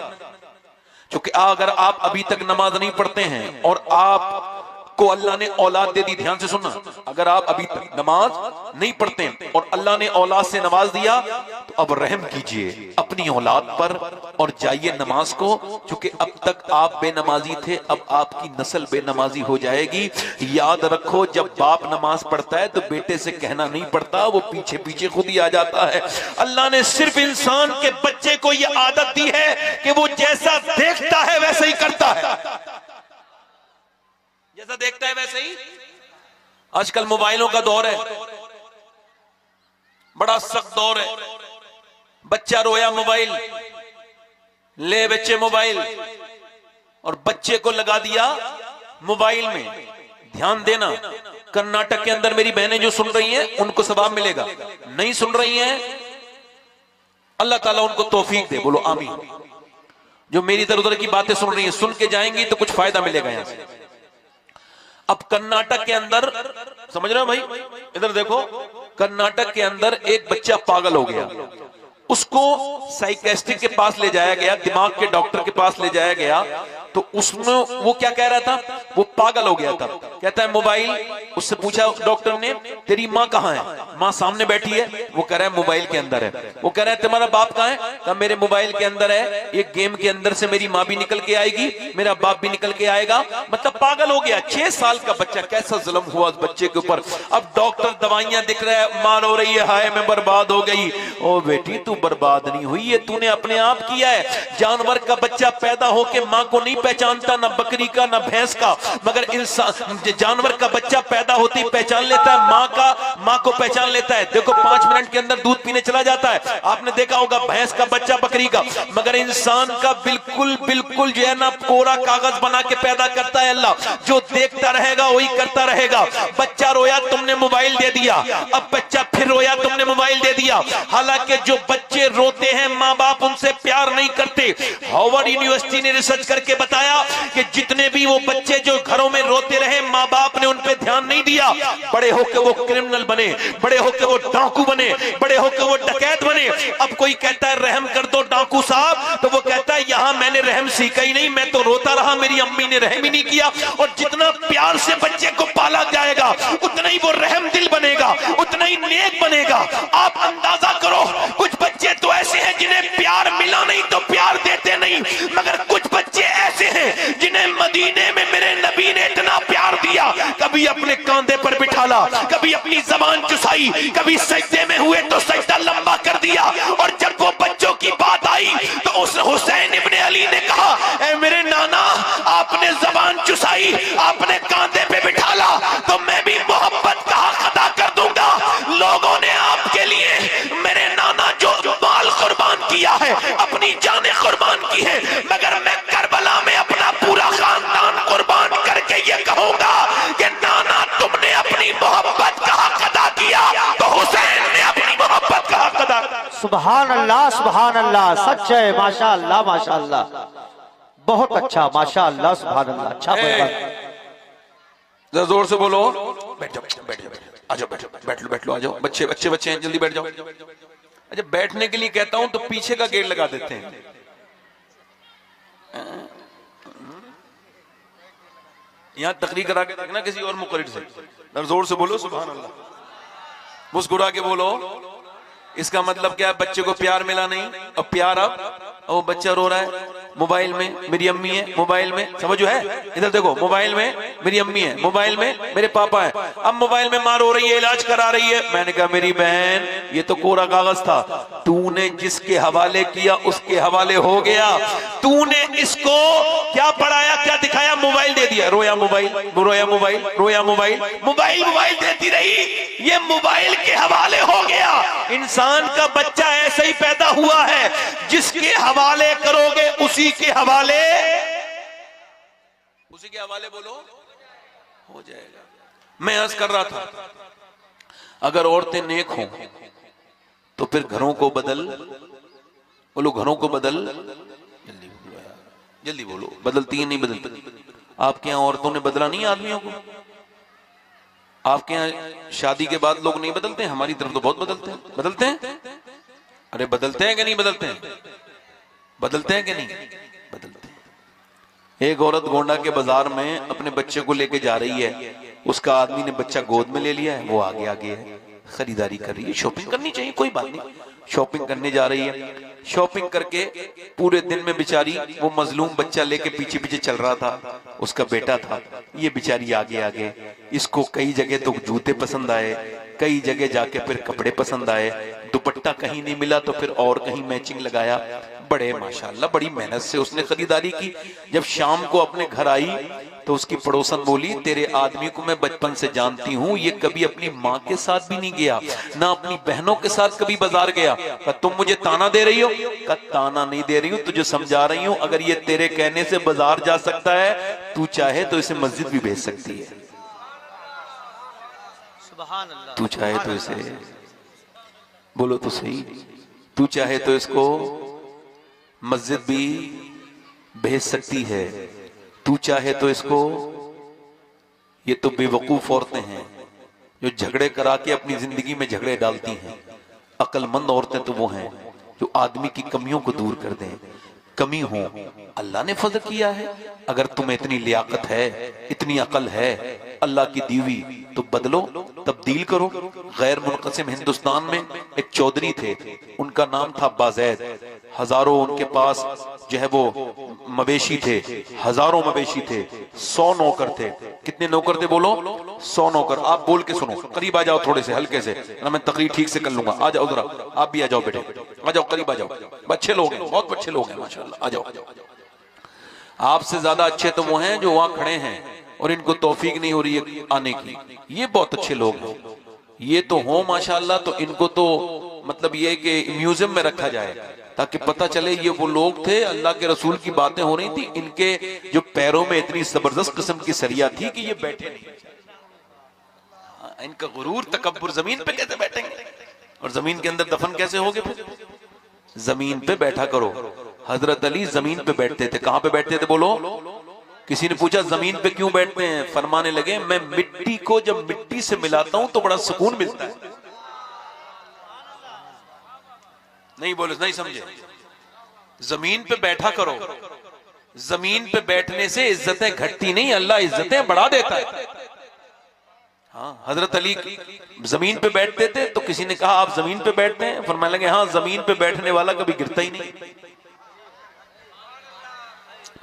क्योंकि अगर आप अभी तक नमाज नहीं पढ़ते हैं और आपको अल्लाह ने औलाद दे दी, ध्यान से सुनना, अगर आप अभी तक नमाज नहीं पढ़ते हैं और अल्लाह ने औलाद से नवाज दिया तो अब रहम कीजिए अपनी औलाद पर और जाइए नमाज को, क्योंकि अब तक आप बेनमाजी थे, अब आपकी नस्ल बेनमाजी हो जाएगी। याद रखो जब बाप नमाज पढ़ता है तो बेटे से कहना नहीं पड़ता, वो पीछे पीछे खुद ही आ जाता है। अल्लाह ने सिर्फ इंसान के बच्चे को यह आदत दी है कि वो जैसा देखता है वैसे ही करता है, जैसा देखता है वैसे ही। आजकल मोबाइलों का दौर है, बड़ा सख्त दौर है। बच्चा रोया मोबाइल ले, बच्चे मोबाइल, और बच्चे को लगा दिया मोबाइल में। ध्यान देना, कर्नाटक के अंदर मेरी बहनें जो सुन रही हैं उनको सवाब मिलेगा, नहीं सुन रही हैं अल्लाह ताला उनको तौफीक दे, बोलो आमीन। जो मेरी इधर उधर की बातें सुन रही हैं, सुन के जाएंगी तो कुछ फायदा मिलेगा यहां से। अब कर्नाटक के अंदर, समझ रहे हो भाई, इधर देखो, कर्नाटक के अंदर एक बच्चा पागल हो गया, उसको साइकेस्ट्रिक के पास ले जाया गया, दिमाग के डॉक्टर के पास ले जाया गया। तो उसमें वो क्या कह रहा था, वो पागल हो गया था। कहता है मोबाइल, उससे पूछा डॉक्टर ने तेरी माँ कहाँ है? माँ सामने बैठी है। वो कह रहा है मोबाइल के अंदर है। वो कह रहा है तुम्हारा बाप कहाँ है? कहा मेरे मोबाइल के अंदर है, एक गेम के अंदर से मेरी माँ भी निकल के आएगी, मेरा बाप भी निकल के आएगा। मतलब पागल हो गया। 6 साल का बच्चा, कैसा जुल्म हुआ उस बच्चे के ऊपर। अब डॉक्टर दवाइयां दिख रहा है, माँ रो रही है, हाय मैं बर्बाद हो गई। ओ बेटी तू बर्बाद नहीं हुई, ये तूने अपने आप किया है। जानवर का बच्चा पैदा होके माँ को नहीं पहचानता, ना बकरी का, ना भैंस का, मगर इंसान जानवर का बच्चा पैदा होती पहचान लेता है माँ को पहचान लेता है। देखो 5 मिनट के अंदर दूध पीने चला जाता है, आपने देखा होगा भैंस का बच्चा, बकरी का, मगर इंसान का बिल्कुल बिल्कुल जो है ना कोरा कागज बना के पैदा करता है अल्लाह, जो देखता रहेगा वही करता रहेगा। बच्चा रोया तुमने मोबाइल दे दिया, अब बच्चा फिर रोया तुमने मोबाइल दे दिया। हालांकि जो बच्चे रोते हैं माँ बाप उनसे प्यार नहीं करते। हार्वर्ड यूनिवर्सिटी ने रिसर्च करके बताया कि जितने भी वो बच्चे जो घरों में रोते रहे माँ बाप ने उन पे ध्यान नहीं दिया, बड़े होकर वो क्रिमिनल बने, बड़े होकर वो डाकू बने, बड़े होकर वो डकैत बने। अब कोई कहता है रहम कर दो डाकू साहब, तो वो कहता है यहां मैंने रहम सीखा ही नहीं, मैं तो रोता रहा, मेरी अम्मी ने रहम ही नहीं किया। और जितना प्यार से बच्चे को पाला जाएगा उतना ही वो रहम दिल बनेगा, उतना ही नेक बनेगा। आप अंदाजा करो, कुछ बच्चे तो ऐसे हैं जिन्हें प्यार मिला नहीं तो प्यार देते नहीं, मगर कुछ बच्चे ऐसे हैं जिन्हें मदीने में मेरे नबी ने इतना प्यार दिया, कभी अपने कांधे पर बिठाला, कभी अपनी जबान चुसाई, कभी सजदे में हुए तो सजदा लंबा कर दिया। और जब वो बच्चों की बात आई तो उस हुसैन इब्ने अली ने कहा, ऐ मेरे नाना, आपने जबान चुसाई, आपने कांधे पे बिठाला, तो मैं भी मोहब्बत का हक अदा कर दूंगा। लोगों ने आपके लिए मेरे नाना जो माल कुर्बान किया है, अपनी जानें कुर्बान की है, मगर मैं करबला में अपना पूरा खानदान कुर्बान करके ये कहूंगा कि नाना तुमने अपनी मोहब्बत का हक अदा किया, तो हुसैन ने अपनी मोहब्बत का हक अदा। सुभान अल्लाह, सच है, माशा अल्लाह, माशा अल्लाह, बहुत अच्छा, माशा अल्लाह, सुभान अल्लाह, अच्छा। जरा जोर से बोलो, बैठ जाओ, बैठ जाओ, आ जाओ, बैठ लो, आ जाओ, बच्चे हैं, जल्दी बैठ जाओ। अच्छा, बैठने के लिए कहता हूं तो पीछे का गेट लगा देते हैं। यहां तकरीर करा के देखना किसी और मुकर्रिर से, जरा जोर से बोलो सुभान अल्लाह, मुस्कुरा के बोलो। इसका मतलब क्या है? बच्चे को प्यार मिला नहीं, अब प्यार अब वो बच्चा रो रहा है, मोबाइल में मेरी अम्मी है, मोबाइल में समझो है, इधर देखो, मोबाइल में मेरी अम्मी है, मोबाइल में मेरे पापा है। अब मोबाइल में माँ रो रही है, इलाज करा रही है। मैंने कहा मेरी बहन ये तो कोरा कागज था, तूने जिसके हवाले किया उसके हवाले हो गया। तूने इसको क्या पढ़ाया, क्या दिखाया? मोबाइल दे दिया, रोया मोबाइल, रोया मोबाइल, रोया मोबाइल, मोबाइल देती रही, ये मोबाइल के हवाले हो गया। इंसान का बच्चा ऐसे ही पैदा हुआ है, जिसके हवाले करोगे उसी के हवाले बोलो हो जाएगा। मैं अर्ज कर रहा था, अगर औरतें नेक हों तो फिर घरों को बदल, बोलो घरों को बदल, जल्दी बोलो, बदलती है नहीं बदलती? आपके यहाँ औरतों ने बदला नहीं आदमियों को? आपके यहाँ शादी के बाद लोग नहीं बदलते हैं? हमारी तरफ तो बहुत बदलते हैं। बदलते हैं? अरे बदलते हैं कि नहीं बदलते हैं? बदलते हैं कि नहीं बदलते हैं। एक औरत गोंडा के बाजार में अपने बच्चे को लेके जा रही है, उसका आदमी ने बच्चा गोद में ले लिया है, वो आगे आगे है, खरीदारी कर रही है, शॉपिंग करनी चाहिए, कोई बात नहीं, शॉपिंग करने जा रही है। शॉपिंग करके पूरे दिन में बेचारी वो मजलूम बच्चा लेके पीछे पीछे चल रहा था, उसका बेटा था, ये बेचारी आगे आगे। इसको कई जगह तो जूते पसंद आए, कई जगह जाके फिर कपड़े पसंद आए, दुपट्टा कहीं नहीं मिला तो फिर और कहीं मैचिंग लगाया। बड़े माशाल्लाह बड़ी मेहनत से उसने खरीदारी की। जब शाम को अपने घर आई तो उसकी पड़ोसन बोली, तेरे आदमी को मैं बचपन से जानती हूँ, ये कभी अपनी माँ के साथ भी नहीं गया, ना अपनी बहनों के साथ कभी बाजार गया। कहा तुम मुझे ताना दे रही हो? कहा ताना नहीं दे रही हूँ, तुझे समझा रही हूँ, अगर ये तेरे कहने से बाजार जा सकता है, तू चाहे तो इसे मस्जिद भी भेज सकती है, तू चाहे तो इसे, बोलो तो सही, तू चाहे तो इसको मस्जिद भी भेज सकती है, तू चाहे तो इसको। ये तो बेवकूफ औरतें हैं जो झगड़े करा के अपनी जिंदगी में झगड़े डालती हैं। अक्लमंद औरतें तो वो हैं जो आदमी की कमियों को दूर कर दें। कमी हो, अल्लाह ने फजल किया है, अगर तुम्हें इतनी लियाकत है, इतनी अकल है अल्लाह की दीवी, तो बदलो, तब्दील करो। गैर मुनक़सिम हिंदुस्तान में एक चौधरी थे, उनका नाम था बाज़ैद। हजारों उनके पास जो है वो मवेशी थे, हजारों मवेशी थे, 100 नौकर थे। कितने नौकर थे बोलो? 100 नौकर। आप बोल के सुनो, करीब आ जाओ थोड़े से, हल्के से ना, मैं तकरीर ठीक से कर लूंगा। आ जाओ जरा, आप भी आ जाओ बेटे, आ जाओ करीब आ जाओ, अच्छे लोग हैं, बहुत अच्छे लोग हैं माशाल्लाह, आ जाओ। आपसे ज्यादा अच्छे तो वो हैं जो वहां खड़े हैं और इनको तौफीक नहीं हो रही है आने की। ये बहुत अच्छे लोग हैं, ये तो हो माशाल्लाह, तो इनको तो मतलब ये कि म्यूजियम में रखा जाए ताकि पता चले ये वो लोग थे, अल्लाह के रसूल की बातें हो रही थी, इनके जो पैरों में इतनी जबरदस्त किस्म की सरिया थी कि ये बैठे नहीं। इनका गुरूर तकब्बुर, जमीन पे कैसे बैठेंगे और जमीन के अंदर दफन कैसे होगे? फिर जमीन पे बैठा करो। हजरत अली जमीन पे बैठते थे। कहां पे बैठते थे बोलो? किसी ने पूछा जमीन पे क्यों बैठते हैं? फरमाने लगे मैं मिट्टी को जब मिट्टी से मिलाता हूं तो बड़ा सुकून मिलता है। नहीं बोले, नहीं समझे? जमीन पे बैठा करो। जमीन पे बैठने से इज्जतें घटती नहीं, अल्लाह इज्जतें बढ़ा देता है। हाँ, हजरत अली जमीन पे बैठते थे तो किसी ने कहा आप जमीन पे बैठते हैं? फरमाने लगे हाँ, जमीन पे बैठने वाला कभी गिरता ही नहीं।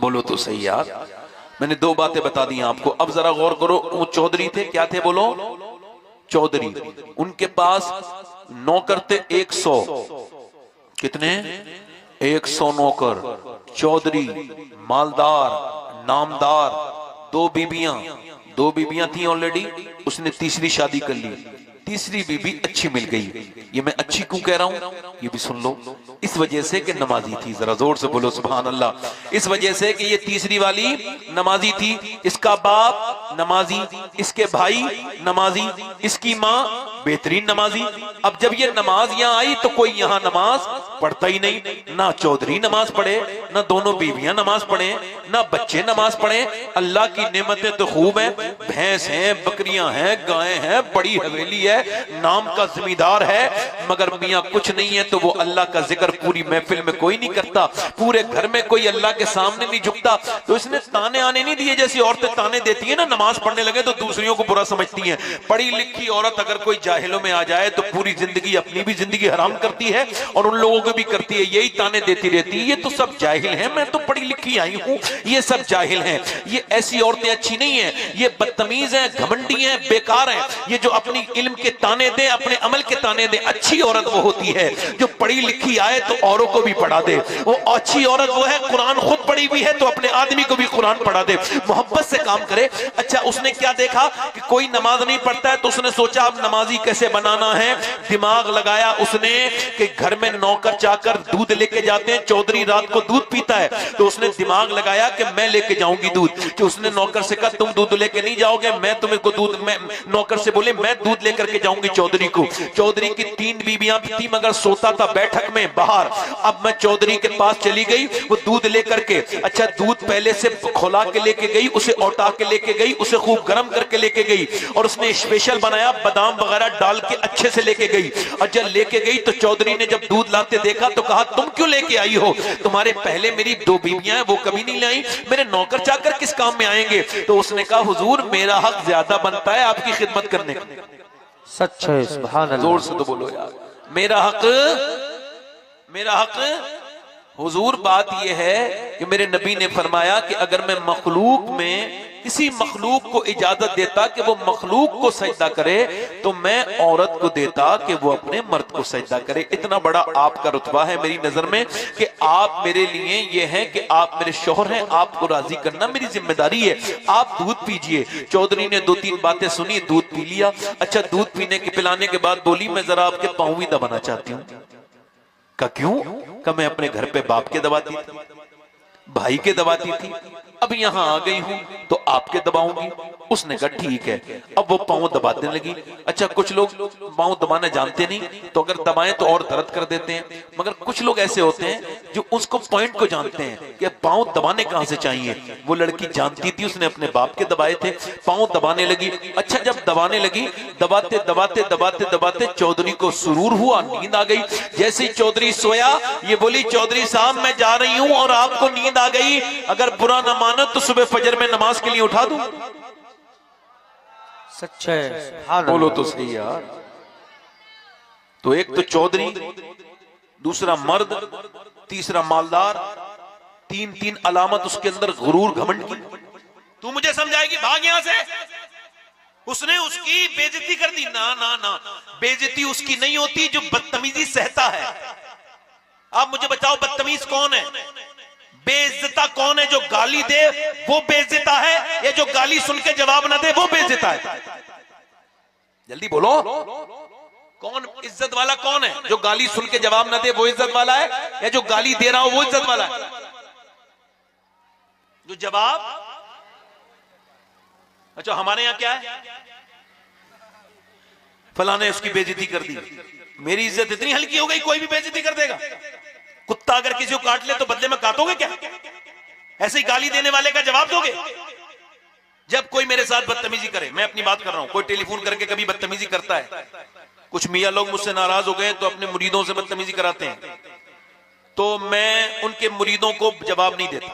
बोलो तो सही यार। मैंने दो बातें बता दी आपको, अब जरा गौर करो। वो चौधरी थे, क्या थे बोलो? चौधरी। उनके पास नौकर थे 100। कितने? 100 नौकर। चौधरी, मालदार, नामदार, दो बीबियां थी ऑलरेडी, उसने तीसरी शादी कर ली। तीसरी बीबी अच्छी मिल गई। ये मैं अच्छी क्यों कह रहा हूं ये भी सुन लो। इस वजह से कि नमाजी थी। जरा जोर से बोलो सुभान अल्लाह। इस वजह से कि ये तीसरी वाली नमाजी थी, इसका बाप नमाजी, इसके भाई नमाजी, इसकी माँ बेहतरीन नमाजी। अब जब ये नमाज यहाँ आई तो कोई यहाँ नमाज पढ़ता ही नहीं। ना चौधरी नमाज पढ़े, ना दोनों बीवियां नमाज पढ़े, ना बच्चे नमाज पढ़े। अल्लाह की नेमतें तो खूब है, भैंस हैं, बकरियां हैं, गायें हैं, बड़ी हवेली है, नाम का जिम्मेदार है, मगर मियां कुछ नहीं है। तो वो अल्लाह का जिक्र पूरी महफिल में कोई नहीं करता, पूरे घर में कोई अल्लाह के सामने नहीं झुकता। तो इसने ताने आने नहीं दिए, जैसी औरतें ताने देती है ना, नमाज पढ़ने लगे तो दूसरियों को बुरा समझती हैं। पढ़ी लिखी औरत अगर कोई जाहिलों में आ जाए तो पूरी जिंदगी, अपनी भी जिंदगी हराम करती है और उन लोगों को भी करती है, यही ताने देती रहती है ये तो सब जाहिल हैं, मैं तो पढ़ी लिखी आई हूं, ये सब जाहिल हैं। ये ऐसी औरतें अच्छी नहीं है, ये बदतमीज हैं, घमंडी हैं, बेकार हैं। ये जो अपनी इल्म के ताने दे, अपने अमल के ताने दे। अच्छी औरत वो होती है जो पढ़ी लिखी आए तो औरों को भी पढ़ा दे। वो अच्छी औरत वो है कुरान खुद पढ़ी हुई है तो अपने आदमी को भी कुरान पढ़ा दे, मोहब्बत से काम करे। अच्छा, उसने क्या देखा कि कोई नमाज नहीं पढ़ता है तो उसने सोचा अब नमाजी कैसे बनाना है। दिमाग लगाया उसने कि घर में नौकर चाकर दूध लेके जाते हैं, चौधरी रात को दूध पीता है, तो उसने दिमाग लगाया कि मैं लेके जाऊंगी दूध। कि उसने नौकर से कहा तुम दूध लेके नहीं जाओगे, मैं तुम्हें को दूध, मैं नौकर से बोले मैं दूध लेकर के जाऊंगी चौधरी को। चौधरी की 3 बीबियां थी मगर सोता था बैठक में बाहर। अब मैं चौधरी के पास चली गई, वो दूध लेकर के, अच्छा दूध पहले से खोला के लेके गई, उसे औटा के लेके गई, उसे खूब गर्म करके लेके गई और उसने स्पेशल बनाया, बादाम वगैरह डाल के अच्छे से लेके गई। और जब लेके गई तो चौधरी ने जब दूध लाते देखा तो कहा तुम क्यों लेके आई हो? तुम्हारे पहले मेरी 2 बीबियां हैं वो कभी नहीं लाई, मेरे नौकर चाकर किस काम में आएंगे? तो उसने कहा हुजूर मेरा हक ज्यादा बनता है आपकी खिदमत करने का। सच है, सुभान अल्लाह। जोर से तो बोलो यार, मेरा हक हुजूर। बात यह है कि मेरे नबी ने फरमाया कि अगर मैं मखलूक में किसी मखलूक को इजाजत देता कि वो मखलूक को सजदा करे तो मैं औरत को देता कि वो अपने मर्द को सजदा करे। इतना बड़ा आपका रुतबा है मेरी नजर में कि आप मेरे लिए ये हैं कि आप मेरे शौहर हैं, आपको राजी करना मेरी जिम्मेदारी है। आप दूध पीजिए। चौधरी ने 2-3 बातें सुनी, दूध पी लिया। अच्छा, दूध पीने के पिलाने के बाद बोली मैं जरा आपके पाँव भी दबाना चाहती हूँ। का क्यों? का मैं अपने घर पे बाप के दबाती थी, भाई के दबाती थी, अब यहां आ गई हूं तो आपके दबाऊंगी। उसने कहा ठीक है। अब वो पांव दबाने लगी। अच्छा, कुछ लोग पांव दबाना जानते नहीं तो अगर दबाएं तो और दर्द कर देते हैं, मगर कुछ लोग ऐसे होते हैं जो उसको पॉइंट को जानते हैं कि पांव दबाने कहां से चाहिए। वो लड़की जानती थी, उसने अपने बाप के दबाए थे, पांव दबाने लगी। अच्छा, जब दबाने लगी, दबाते दबाते दबाते दबाते चौधरी को सुरूर हुआ, नींद आ गई। जैसे ही चौधरी सोया, ये बोली चौधरी साहब मैं जा रही हूं और आपको नींद आ गई, अगर बुरा ना मानो तो सुबह फजर में नमाज के लिए उठा दूं। सच है, बोलो तो सही यार। तो एक तो चौधरी, दूसरा मर्द, तीसरा मालदार, 3-3 अलामत उसके अंदर गुरूर घमंड की। तू मुझे समझाएगी, भाग यहां से। उसने उसकी बेइज्जती कर दी। ना ना ना, बेइज्जती उसकी नहीं होती जो बदतमीजी सहता है। आप मुझे बताओ बदतमीज कौन है? बेइज्जता कौन है? जो गाली दे वो बेइज्जता है, या जो गाली सुन के जवाब ना दे वो बेइज्जता है? जल्दी बोलो, कौन इज्जत वाला कौन है? जो गाली सुन के जवाब ना दे वो इज्जत वाला है, या जो गाली दे रहा हो वो इज्जत वाला है? जो जवाब, अच्छा हमारे यहां क्या है, फलाने उसकी बेइज्जती कर दी, मेरी इज्जत इतनी हल्की हो गई कोई भी बेइज्जती कर देगा। कुत्ता अगर किसी को काट ले तो बदले में काटोगे क्या? ऐसे ही गाली देने वाले का जवाब दोगे? जब कोई मेरे साथ बदतमीजी करे, मैं अपनी बात कर रहा हूं, कोई टेलीफोन करके कभी बदतमीजी करता है, कुछ मियां लोग मुझसे नाराज हो गए तो अपने मुरीदों से बदतमीजी कराते हैं, तो मैं उनके मुरीदों को जवाब नहीं देता।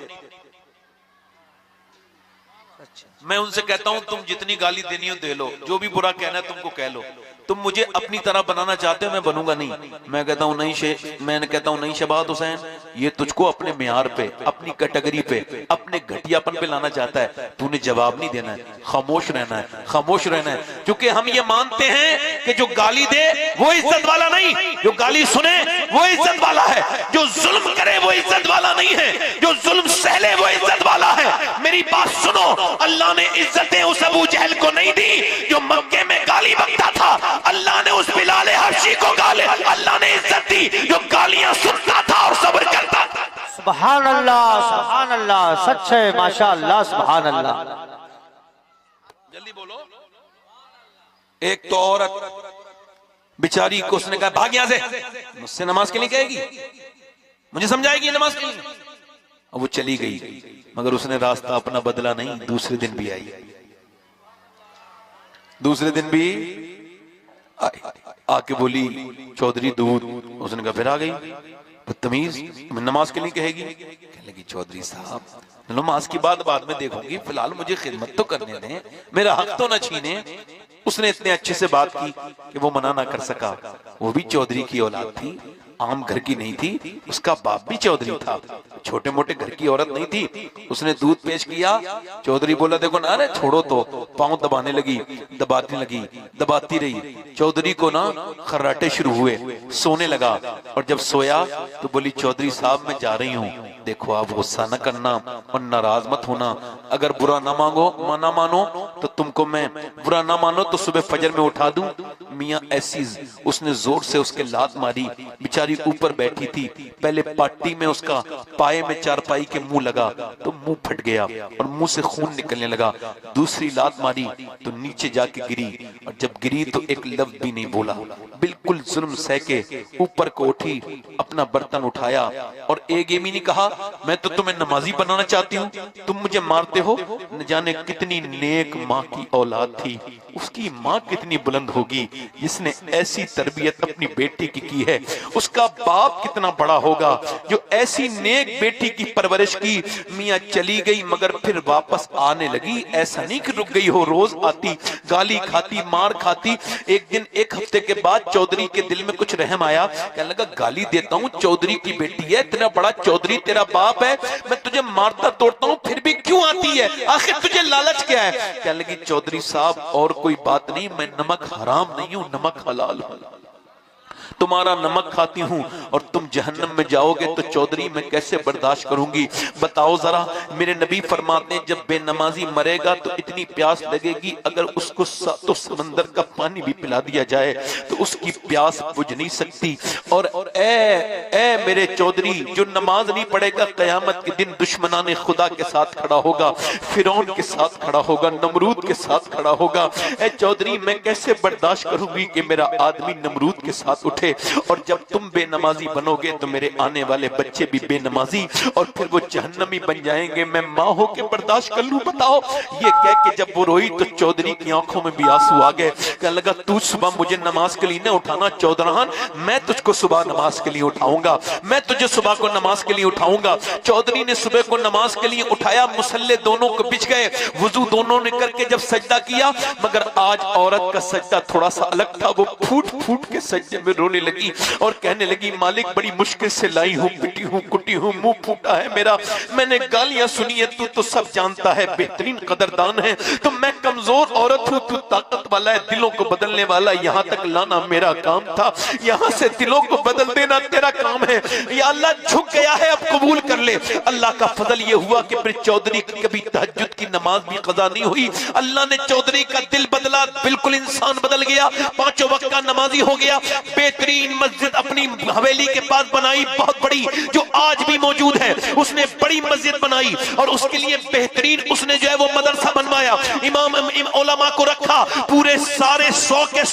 मैं उनसे कहता हूं तुम जितनी गाली देनी हो दे लो, जो भी बुरा कहना है तुमको कह लो, तुम मुझे अपनी तरह बनाना चाहते हो, मैं बनूंगा नहीं। मैं कहता हूं नहीं शबाद हुसैन, ये तुझको अपने म्यार पे, अपनी कैटेगरी पे, अपने घटियापन पे लाना चाहता है। तूने जवाब नहीं देना है, खामोश रहना है, खामोश रहना है, क्योंकि हम ये मानते हैं कि जो गाली दे वो इज्जत वाला नहीं, जो गाली सुने वो इज्जत वाला है, जो जुल्म करे वो इज्जत वाला नहीं है, जो जुल्म सहले वो इज्जत वाला है। मेरी बात सुनो, अल्लाह ने इज्जतें उस अबू जहल को नहीं दी जो मक्के में गाली बकता था, अल्लाह ने उस बिलाल हबशी को अल्लाह ने इज्जत दी जो गालियां सुनता था और सब्र करता था। सुभान अल्लाह, सच है, माशाअल्लाह, सुभान अल्लाह। जल्दी बोलो। एक तो औरत बेचारी को उसने कहा भाग यहां से, मुझसे नमाज के लिए कहेगी, मुझे समझाएगी नमाज के लिए, और वो चली गई। मगर उसने रास्ता अपना बदला नहीं, दूसरे दिन भी आई, दूसरे दिन भी आके बोली चौधरी दूध, उसने कहा फिर आ गई, बदतमीज, नमाज के लिए कहेगी। कहने लगी चौधरी साहब नमाज की बात बाद में देखूंगी, फिलहाल मुझे खिदमत तो करने दें, मेरा हक तो ना छीने। उसने इतने अच्छे से बात की कि वो मना ना कर सका। वो भी चौधरी की औलाद थी, आम घर की नहीं थी, उसका बाप भी चौधरी था, छोटे मोटे घर की औरत नहीं थी। उसने दूध पेश किया, चौधरी बोला देखो ना, अरे छोड़ो, तो पांव दबाने लगी, दबाती रही। चौधरी को ना खर्राटे शुरू हुए, सोने लगा, और जब सोया तो बोली चौधरी साहब मैं जा रही हूँ, देखो आप गुस्सा न करना और नाराज मत होना, अगर बुरा ना मानो तो तुमको मैं, बुरा ना मानो तो सुबह फजर में उठा दूं। मियां ऐसी उसने जोर से उसके लात मारी, बेचारी ऊपर बैठी थी, पहले पाटी में उसका पाए में चारपाई के मुंह लगा तो मुंह फट गया और मुंह से खून निकलने लगा। दूसरी लात मारी तो नीचे जाके गिरी, और जब गिरी तो एक लफ्ज भी नहीं बोला, बिल्कुल जुल्म सह के ऊपर को उठी, अपना बर्तन उठाया और एक भी नहीं कहा मैं तो तुम्हें नमाजी बनाना चाहती हूँ, तुम मुझे मारते हो। न जाने कितनी नेक माँ की औलाद थी, उसकी माँ कितनी बुलंद होगी जिसने ऐसी तरबियत अपनी बेटी की है, उसका बाप कितना बड़ा होगा जो ऐसी नेक बेटी की परवरिश की। मियाँ चली गई मगर फिर वापस आने लगी, ऐसा नहीं कि रुक गई हो, रोज आती, गाली खाती, मार खाती। एक दिन, एक हफ्ते के बाद चौधरी के दिल में कुछ रहम आया, कहने लगा गाली देता हूँ, चौधरी की बेटी है, इतना बड़ा चौधरी तेरा बाप है, मैं तुझे मारता तोड़ता हूँ फिर भी क्यों आती है, आखिर तुझे लालच क्या है? कहने लगी चौधरी साहब और कोई बात नहीं, मैं नमक हराम नहीं हूँ, नमक हलाल हूँ, तुम्हारा नमक खाती हूं और तुम जहन्नम में जाओगे तो चौधरी मैं कैसे बर्दाश्त करूंगी, बताओ जरा। मेरे नबी फरमाते हैं जब बेनमाजी मरेगा तो इतनी प्यास लगेगी, अगर उसको तो समंदर का पानी भी पिला दिया जाए तो उसकी प्यास बुझ नहीं सकती। और ए मेरे चौधरी, जो नमाज नहीं पढ़ेगा कयामत के दिन दुश्मनाने खुदा के साथ खड़ा होगा, फिरौन के साथ खड़ा होगा, नमरूद के साथ खड़ा होगा। ए चौधरी मैं कैसे बर्दाश्त करूंगी कि मेरा आदमी नमरूद के साथ उठे, और जब तुम बेनमाजी बनोगे तो मेरे आने वाले बच्चे भी बेनमाजी, और फिर वो जहन्नमी बन जाएंगे, मैं माँ होके बर्दाश्त कर लूं, बताओ। ये कह के जब वो रोई तो चौधरी की आंखों में भी आंसू आ गए। कहने लगा तू सुबह मुझे नमाज के लिए न उठाना चौधरान, मैं तुझको सुबह नमाज के लिए उठाऊंगा, मैं तुझे सुबह को नमाज के लिए उठाऊंगा। चौधरी ने सुबह को नमाज के लिए उठाया, मुसल्ले दोनों को बिछ गए, वुजू दोनों ने करके जब सजदा किया, मगर आज औरत का सजदा थोड़ा सा अलग था, वो फूट फूट के सजदे में रोने लगी और कहने लगी मालिक बड़ी मुश्किल से लाई हूं, पिटी हूं, कुटी हूं, मुंह फूटा है मेरा, मैंने गालियां सुनी है, तू तो सब जानता है, बेहतरीन कदरदान है, तो मैं कमजोर औरत हूं, तू ताकतवर वाला है, दिलों को बदलने वाला, यहाँ तक लाना मेरा काम था, यहाँ से दिलों को बदल देना तेरा काम है। या अल्लाह झुक गया है, अब कबूल कर ले। अल्लाह का फजल ये हुआ कि फिर चौधरी की कभी तहज्जुद की नमाज भी कज़ा नहीं हुई। अल्लाह ने चौधरी का दिल बदला, बिल्कुल इंसान बदल गया, 5 वक्त का नमाजी हो गया। बेहतरीन मस्जिद अपनी हवेली के पास बनाई, बहुत बड़ी, जो आज भी मौजूद है। उसने बड़ी मस्जिद बनाई और उसके लिए बेहतरीन उसने जो है वो मदरसा बनवाया। इमाम उलमा को रखा, पूरे सारे 100 के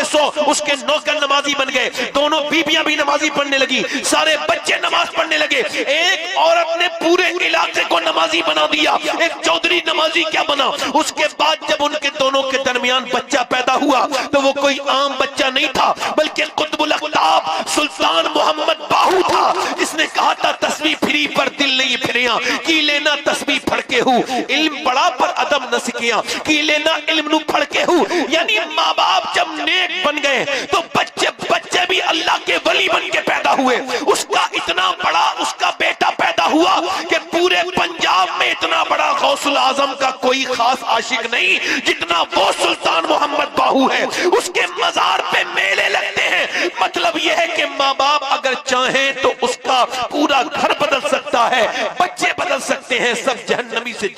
100 उसके नौकर नमाजी बन गए। दोनों बीबियां भी नमाजी पढ़ने लगी, सारे बच्चे नमाज पढ़ने लगे। एक औरत ने पूरे इलाके को नमाजी बना दिया। एक चौधरी नमाजी क्या बना। उसके बाद जब उनके दोनों के दरमियान बच्चा पैदा हुआ तो वो कोई आम बच्चा नहीं था, बल्कि कुतुबुल अक़ताब सुल्तान मोहम्मद बाहू था, जिसने कहा था तस्बीह फिरी पर दिल नहीं फिरिया, की लेना तस्बीह फड़के हूं, इल्म पढ़ा पर अदब न सिकिया, की लेना इल्म नु फड़के हूं। यानी माँ बाप जब नेक बन गए तो बच्चे भी अल्लाह के वली बन के पैदा हुए। उसका इतना बड़ा उसका बेटा पैदा हुआ कि पूरे पंजाब में इतना बड़ा गौसुल आजम का कोई खास आशिक नहीं जितना वो सुल्तान मोहम्मद बाहू है। उसके मजार पे मेले लगते हैं। मतलब यह है कि माँ बाप अगर चाहें तो उसका पूरा घर बदल सकता है, बच्चे बदल सकते हैं, सब जहन्नमी से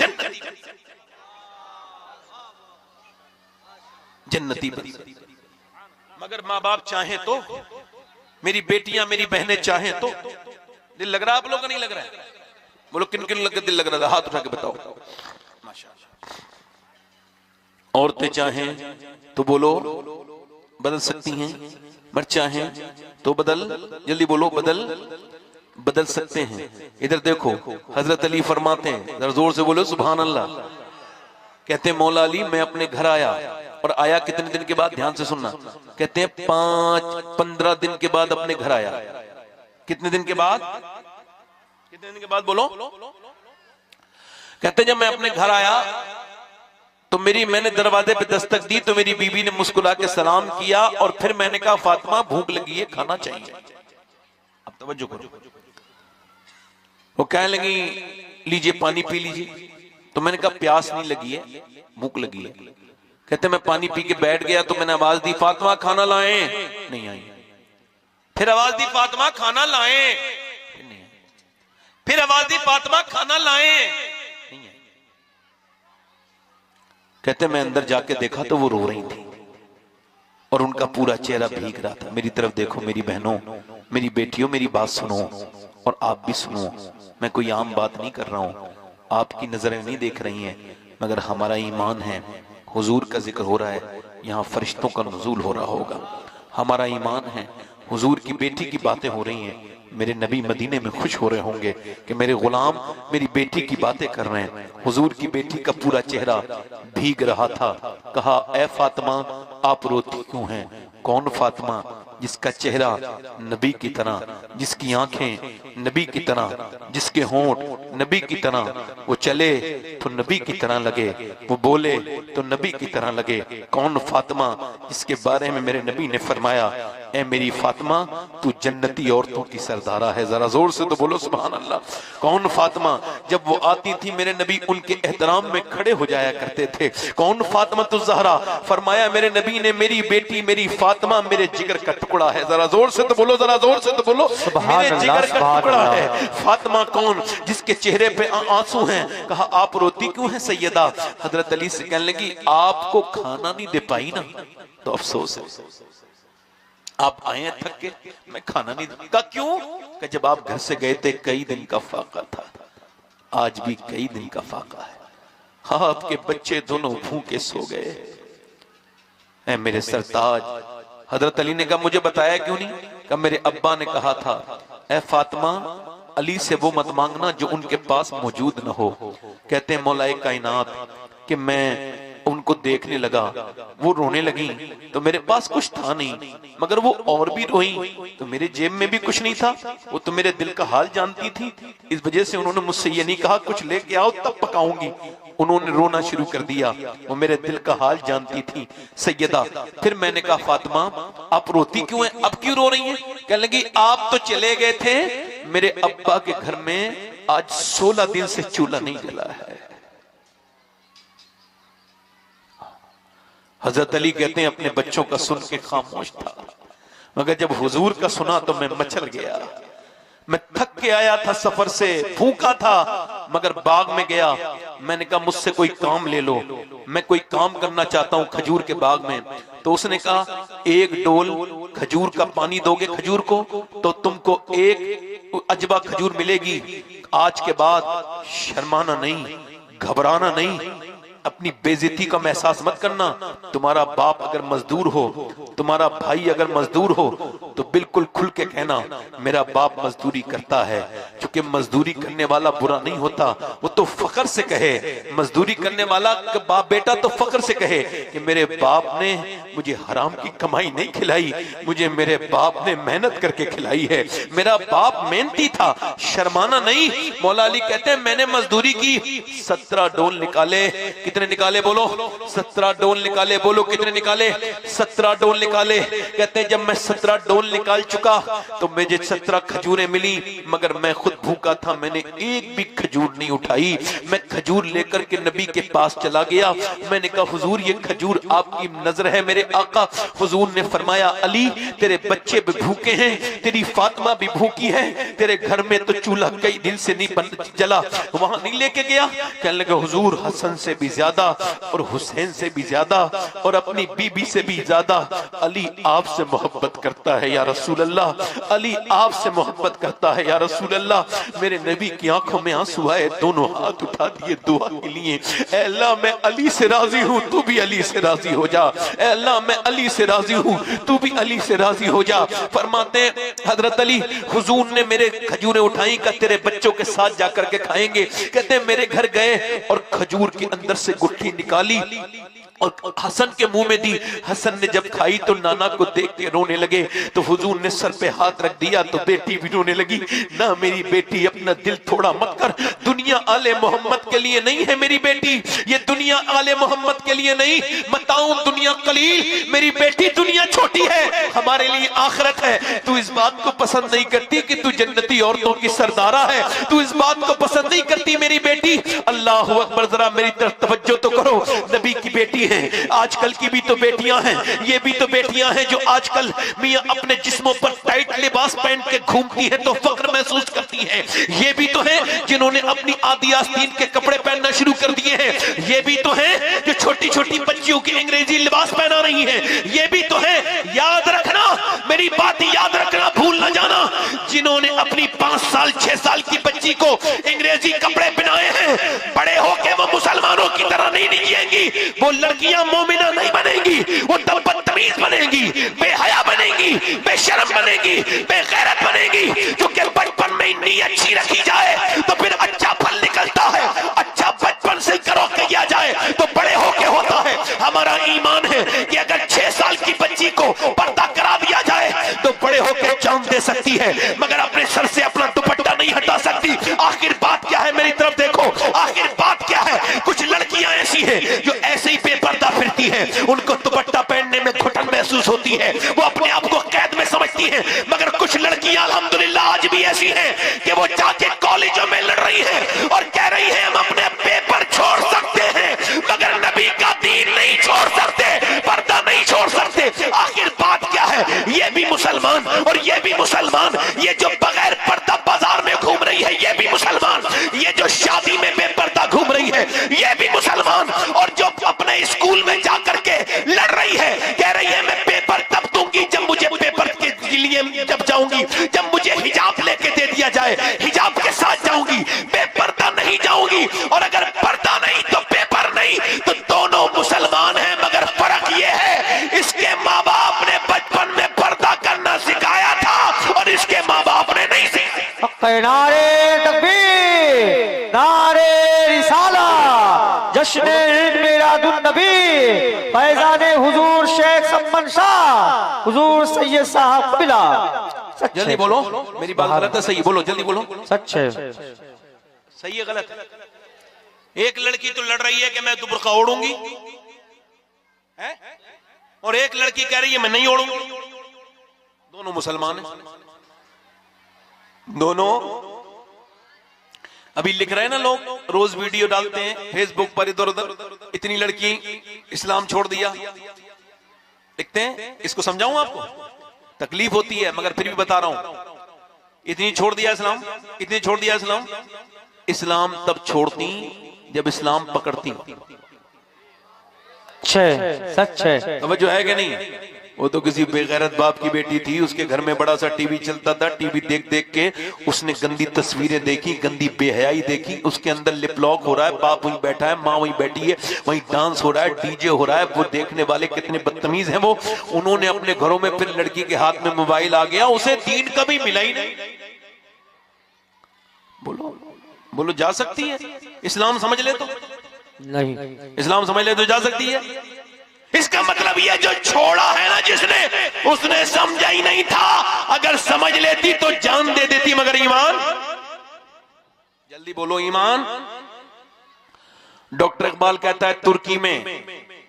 जन्नती बन सकते। मगर माँ बाप चाहें तो, मेरी बेटियां मेरी बहनें चाहें तो। दिल लग रहा है आप लोगों का? नहीं लग रहा है? बोलो किन किन लग दिल लग रहा था, हाथ उठा के बताओ। माशाअल्लाह। औरतें चाहें तो बोलो बदल सकती हैं, मर्द चाहें तो जल्दी बोलो बदल सकते हैं। इधर देखो, हजरत अली फरमाते हैं, जरा जोर से बोलो सुभान अल्लाह। कहते हैं मौला अली मैं अपने घर आया, और आया कितने दिन के बाद, ध्यान से सुनना। कहते हैं 15 दिन के बाद अपने घर आया। कितने दिन के बाद? कितने दिन के बाद बोलो? कहते हैं जब मैं अपने घर आया तो मैंने दरवाजे पे दस्तक दी तो मेरी बीवी ने मुस्कुरा के सलाम किया, और फिर मैंने कहा फातिमा भूख लगी है, खाना चाहिए। अब तवज्जो करो। वो कहने लगी लीजिए पानी पी लीजिए। तो मैंने कहा प्यास नहीं लगी है, भूख लगी है। कहते मैं पानी पी के बैठ गया तो मैंने आवाज दी फातिमा खाना लाएं, नहीं आई। फिर आवाज दी फातिमा खाना लाएं, नहीं आई। फिर आवाज दी फातिमा खाना लाएं, नहीं आई। कहते मैं अंदर जाके देखा तो वो रो रही थी और उनका पूरा चेहरा भीग रहा था। मेरी तरफ देखो मेरी बहनों, मेरी बेटियों, मेरी बात सुनो और आप भी सुनो। मैं कोई आम बात नहीं कर रहा हूं, आपकी नजरें नहीं देख रही हैं, मगर हमारा ईमान है। हुजूर का जिक्र हो रहा है, यहाँ फरिश्तों का नुज़ूल हो रहा होगा। हमारा ईमान है, हुजूर की बेटी की बातें हो रही हैं। मेरे नबी मदीने में खुश हो रहे होंगे कि मेरे गुलाम मेरी बेटी की बातें कर रहे हैं। हुजूर की बेटी का पूरा चेहरा भीग रहा था। कहा ए फातिमा आप रोती क्यों हैं? कौन फातिमा? जिसका चेहरा नबी की तरह, जिसकी आंखें नबी की तरह, जिसके होंठ नबी की तरह, वो चले तो नबी की तरह लगे, वो बोले तो नबी की तरह लगे। कौन फातिमा? जिसके बारे में मेरे नबी ने फरमाया ए मेरी फातिमा तू जन्नती औरतों की सरदारा है। जरा जोर से तो बोलो सुभान अल्लाह। कौन फातिमा? जब वो आती थी मेरे नबी उनके एहतराम में खड़े हो जाया करते थे। कौन फातिमा तू ज़हरा? फरमाया मेरे नबी ने मेरी बेटी मेरी फातिमा मेरे जिगर का टुकड़ा है। जरा जोर से तो बोलो, जरा जोर से तो बोलो, मेरे जिगर का टुकड़ा है। फातिमा कौन? जिसके चेहरे पे आंसू हैं। कहा आप रोती क्यों हैं सैयदा? हजरत अली से कहने लगी आपको खाना नहीं दे पाई ना तो अफसोस है। आप आए थक के, मैं खाना नहीं दूंगा। क्यों? कि जब आप घर से गए थे कई दिन का फाका था, आज भी कई दिन का फाका है। हाँ आपके बच्चे दोनों भूखे सो गए। ऐ मेरे सरताज, हजरत अली ने कहा मुझे बताया क्यों नहीं? कहा मेरे अब्बा ने कहा था ऐ फातिमा अली से वो मत मांगना जो उनके पास मौजूद न हो। कहते हैं मौलाए कायनात कि मैं उनको देखने लगा, वो रोने लगी तो मेरे पास कुछ था नहीं, मगर वो और भी रोई तो मेरे जेब में भी कुछ नहीं था। वो तो मेरे दिल का हाल जानती थी, इस वजह से उन्होंने मुझसे ये नहीं कहा कुछ लेके आओ तब पकाऊंगी। उन्होंने रोना शुरू कर दिया, वो मेरे दिल का हाल जानती थी सैयदा। फिर मैंने कहा फातिमा आप रोती क्यों हैं, अब क्यों रो रही हैं? कहने लगी आप तो चले गए थे, मेरे अब्बा के घर में आज 16 दिन से चूल्हा नहीं जला है। हजरत अली कहते हैं अपने बच्चों का सुन के खामोश था, मगर जब हुजूर का सुना तो मैं मचल गया। मैं थक के आया था सफर से, भूखा था, मगर बाग में गया। मैंने कहा मुझसे कोई काम ले लो, मैं कोई काम करना चाहता हूं खजूर के बाग में। तो उसने कहा एक डोल खजूर का पानी दोगे खजूर को तो तुमको एक अजबा खजूर मिलेगी। आज के बाद शर्माना नहीं, घबराना नहीं, अपनी बेइज्जती का एहसास मत करना। तुम्हारा बाप अगर मजदूर हो, तुम्हारा भाई अगर मजदूर हो, तो बिल्कुल खुल के कहना मेरा बाप मजदूरी करता है। क्योंकि मजदूरी करने वाला बुरा नहीं होता, वो तो फख्र से कहे। मजदूरी करने वाला बाप बेटा तो फख्र से कहे कि मेरे बाप ने मुझे हराम की कमाई नहीं खिलाई, मुझे मेरे बाप ने मेहनत करके खिलाई है, मेरा बाप मेहनती था। शर्माना नहीं। मौला अली कहते हैं मैंने मजदूरी की, 17 डोल निकाले। कितने निकाले बोलो? 17 डोल निकाले। बोलो कितने निकाले? 17 डोल निकाले। कहते हैं जब मैं 17 डोल निकाल चुका तो मुझे 17 खजूरें मिली, मगर मैं खुद भूखा था, मैंने एक भी खजूर नहीं उठाई। मैं खजूर लेकर के नबी के पास चला गया। मैंने कहा हुजूर ये खजूर आपकी नजर है मेरे आका। हुजूर ने फरमाया अली तेरे बच्चे भी भूखे हैं, तेरी फातिमा भी भूखी है, तेरे घर में तो चूल्हा कई दिन से नहीं बन जला, वहां नहीं लेके गया। कहने लगा हुजूर हसन से भी ज्यादा और हुसैन से भी ज्यादा और अपनी बीबी से भी ज्यादा अली आपसे मोहब्बत करता है या रसूल अल्लाह। अली आपसे मोहब्बत करता है या रसूल अल्लाह। मेरे नबी की आंखों में आंसू आए, दोनों हाथ उठा दिए दुआ के लिए। ऐ अल्लाह मैं अली से राजी हूं, तू भी अली से राजी हो जा। ऐ अल्लाह मैं अली से राजी हूं, तू भी अली से राजी हो जा। फरमाते हजरत अली हुजूर ने मेरे खजूरें उठाई का तेरे बच्चों के साथ जाकर के खाएंगे। कहते हैं मेरे घर गए और खजूर के अंदर से गुठली निकाली और हसन के मुंह में दी। हसन ने जब खाई तो नाना को देख के रोने लगे। तो हुजूर ने सर पे हाथ रख दिया तो बेटी भी रोने लगी। ना मेरी बेटी अपना दिल थोड़ा मत कर, दुनिया आले मोहम्मद के लिए नहीं है मेरी बेटी, ये दुनिया आले मोहम्मद के लिए नहीं। मताऊं दुनिया कलील, मेरी बेटी दुनिया छोटी है, हमारे लिए आखिरत है। तू इस बात को पसंद नहीं करती कि तू जन्नती औरतों की सरदारा है, तू इस बात को पसंद नहीं करती मेरी बेटी। अल्लाह अकबर, जरा मेरी तरफ तवज्जो तो करो। नबी की बेटी हैं, आजकल की भी तो बेटियां हैं, ये भी तो बेटियां हैं जो आजकल मियां अपने जिस्मों पर टाइट लिबास पहन के घूमती हैं तो फख्र महसूस करती हैं। ये भी तो हैं जिन्होंने अपनी आदि आस्तीन के कपड़े पहनना शुरू कर दिए हैं। ये भी तो हैं जो छोटी छोटी बच्चियों की अंग्रेजी लिबास पहना रही हैं। ये भी तो हैं, याद रखना मेरी बात याद रखना, भूल ना जाना, जिन्होंने अपनी 5 साल 6 साल की बच्ची को अंग्रेजी कपड़े पहनाए हैं, बड़े होके वो मुसलमानों की तरह नहीं निकलेंगी, वो लड़कियां मोमिना नहीं बनेंगी, वो तब बदतमीज बनेंगी, बेहया बनेंगी, बेशर्म बनेगी, बेगैरत बनेगी। क्योंकि बचपन में नीयत अच्छी रखी जाए तो फिर अच्छा फल निकलता है। अच्छा बचपन से करो किया जाए तो बड़े होके होता है। हमारा ईमान है कि अगर 6 साल की बच्ची को पर्दा करा दिया जाए तो बड़े होके जान दे सकती है, मगर अपने सर से अपना दुपट्टा नहीं हटा सकती। आखिर बात क्या है, मेरी तरफ देखो, आखिर बात क्या है। कुछ लड़कियां ऐसी हैं जो ऐसे ही बेपर्दा फिरती हैं, उनको दुपट्टा पहनने में घुटन महसूस होती है, वो अपने आप को कैद में समझती हैं। मगर कुछ लड़कियां अल्हम्दुलिल्लाह आज भी ऐसी हैं कि वो जाके कॉलेजों में लड़ रही हैं और कह रही हैं हम अपने पेपर छोड़ सकते हैं मगर नबी का दीन नहीं छोड़ सकते, पर्दा नहीं छोड़ सकते। आखिर बात क्या है, ये भी मुसलमान और ये भी मुसलमान, ये जो बगैर पर्दा बाजार में घूम रही है ये भी मुसलमान, ये जो शादी में बेपर्दा घूम रही है ये भी मुसलमान, और जो अपने स्कूल में जाकर के लड़ रही है, कह रही है मैं पेपर तब दूंगी जब मुझे पेपर के लिए जब जाऊंगी, जब मुझे हिजाब लेके दे दिया जाए, हिजाब के साथ जाऊंगी, बेपर्दा नहीं जाऊंगी। और अगर पर्दा नहीं तो पेपर नहीं, तो दोनों मुसलमान हैं, मगर फर्क ये है इसके माँ बाप ने बचपन में पर्दा करना सिखाया था और इसके माँ बाप ने नहीं सिखाया। नारे तकबीर, नारे रिसाला, जश्न मिलादुन नबी, फैजाने हुजूर शेख सम्मन शाह, हुजूर सैयद साहब कबिला। जल्दी बोलो, मेरी बात गलत है सही बोलो, जल्दी बोलो। सच है, सही है गलत है। एक लड़की तो लड़ रही है कि मैं तो बुर्का ओढ़ूंगी है? और एक लड़की कह रही है मैं नहीं ओढ़ूंगी। दोनों मुसलमान हैं, दोनों अभी लिख रहे हैं ना लोग, रोज वीडियो डालते हैं फेसबुक पर इधर उधर, इतनी लड़की इस्लाम छोड़ दिया लिखते हैं। इसको समझाऊं आपको, तकलीफ होती है मगर फिर भी बता रहा हूं। इतनी छोड़ दिया इस्लाम, इतनी छोड़ दिया इस्लाम। इस्लाम तब छोड़ती जब इस्लाम पकड़ती। सच है। अब जो है कि नहीं, वो तो किसी बेगैरत बाप की बेटी थी, उसके घर में बड़ा सा टीवी चलता था, टीवी देख देख के उसने गंदी तस्वीरें देखी, गंदी बेहयाई देखी, उसके अंदर लिप लॉक हो रहा है, बाप वहीं बैठा है, माँ वहीं बैठी है, वहीं डांस हो रहा है, डीजे हो रहा है, वो देखने वाले कितने बदतमीज हैं वो। उन्होंने अपने घरों में, फिर लड़की के हाथ में मोबाइल आ गया, उसे दीन कभी मिला ही नहीं। बोलो बोलो, जा सकती है? इस्लाम समझ ले तो नहीं, इस्लाम समझ ले तो जा सकती है। इसका मतलब यह जो छोड़ा है ना जिसने, उसने समझा ही नहीं था। अगर समझ लेती तो जान दे देती, मगर ईमान, जल्दी बोलो ईमान। डॉक्टर इकबाल कहता है तुर्की में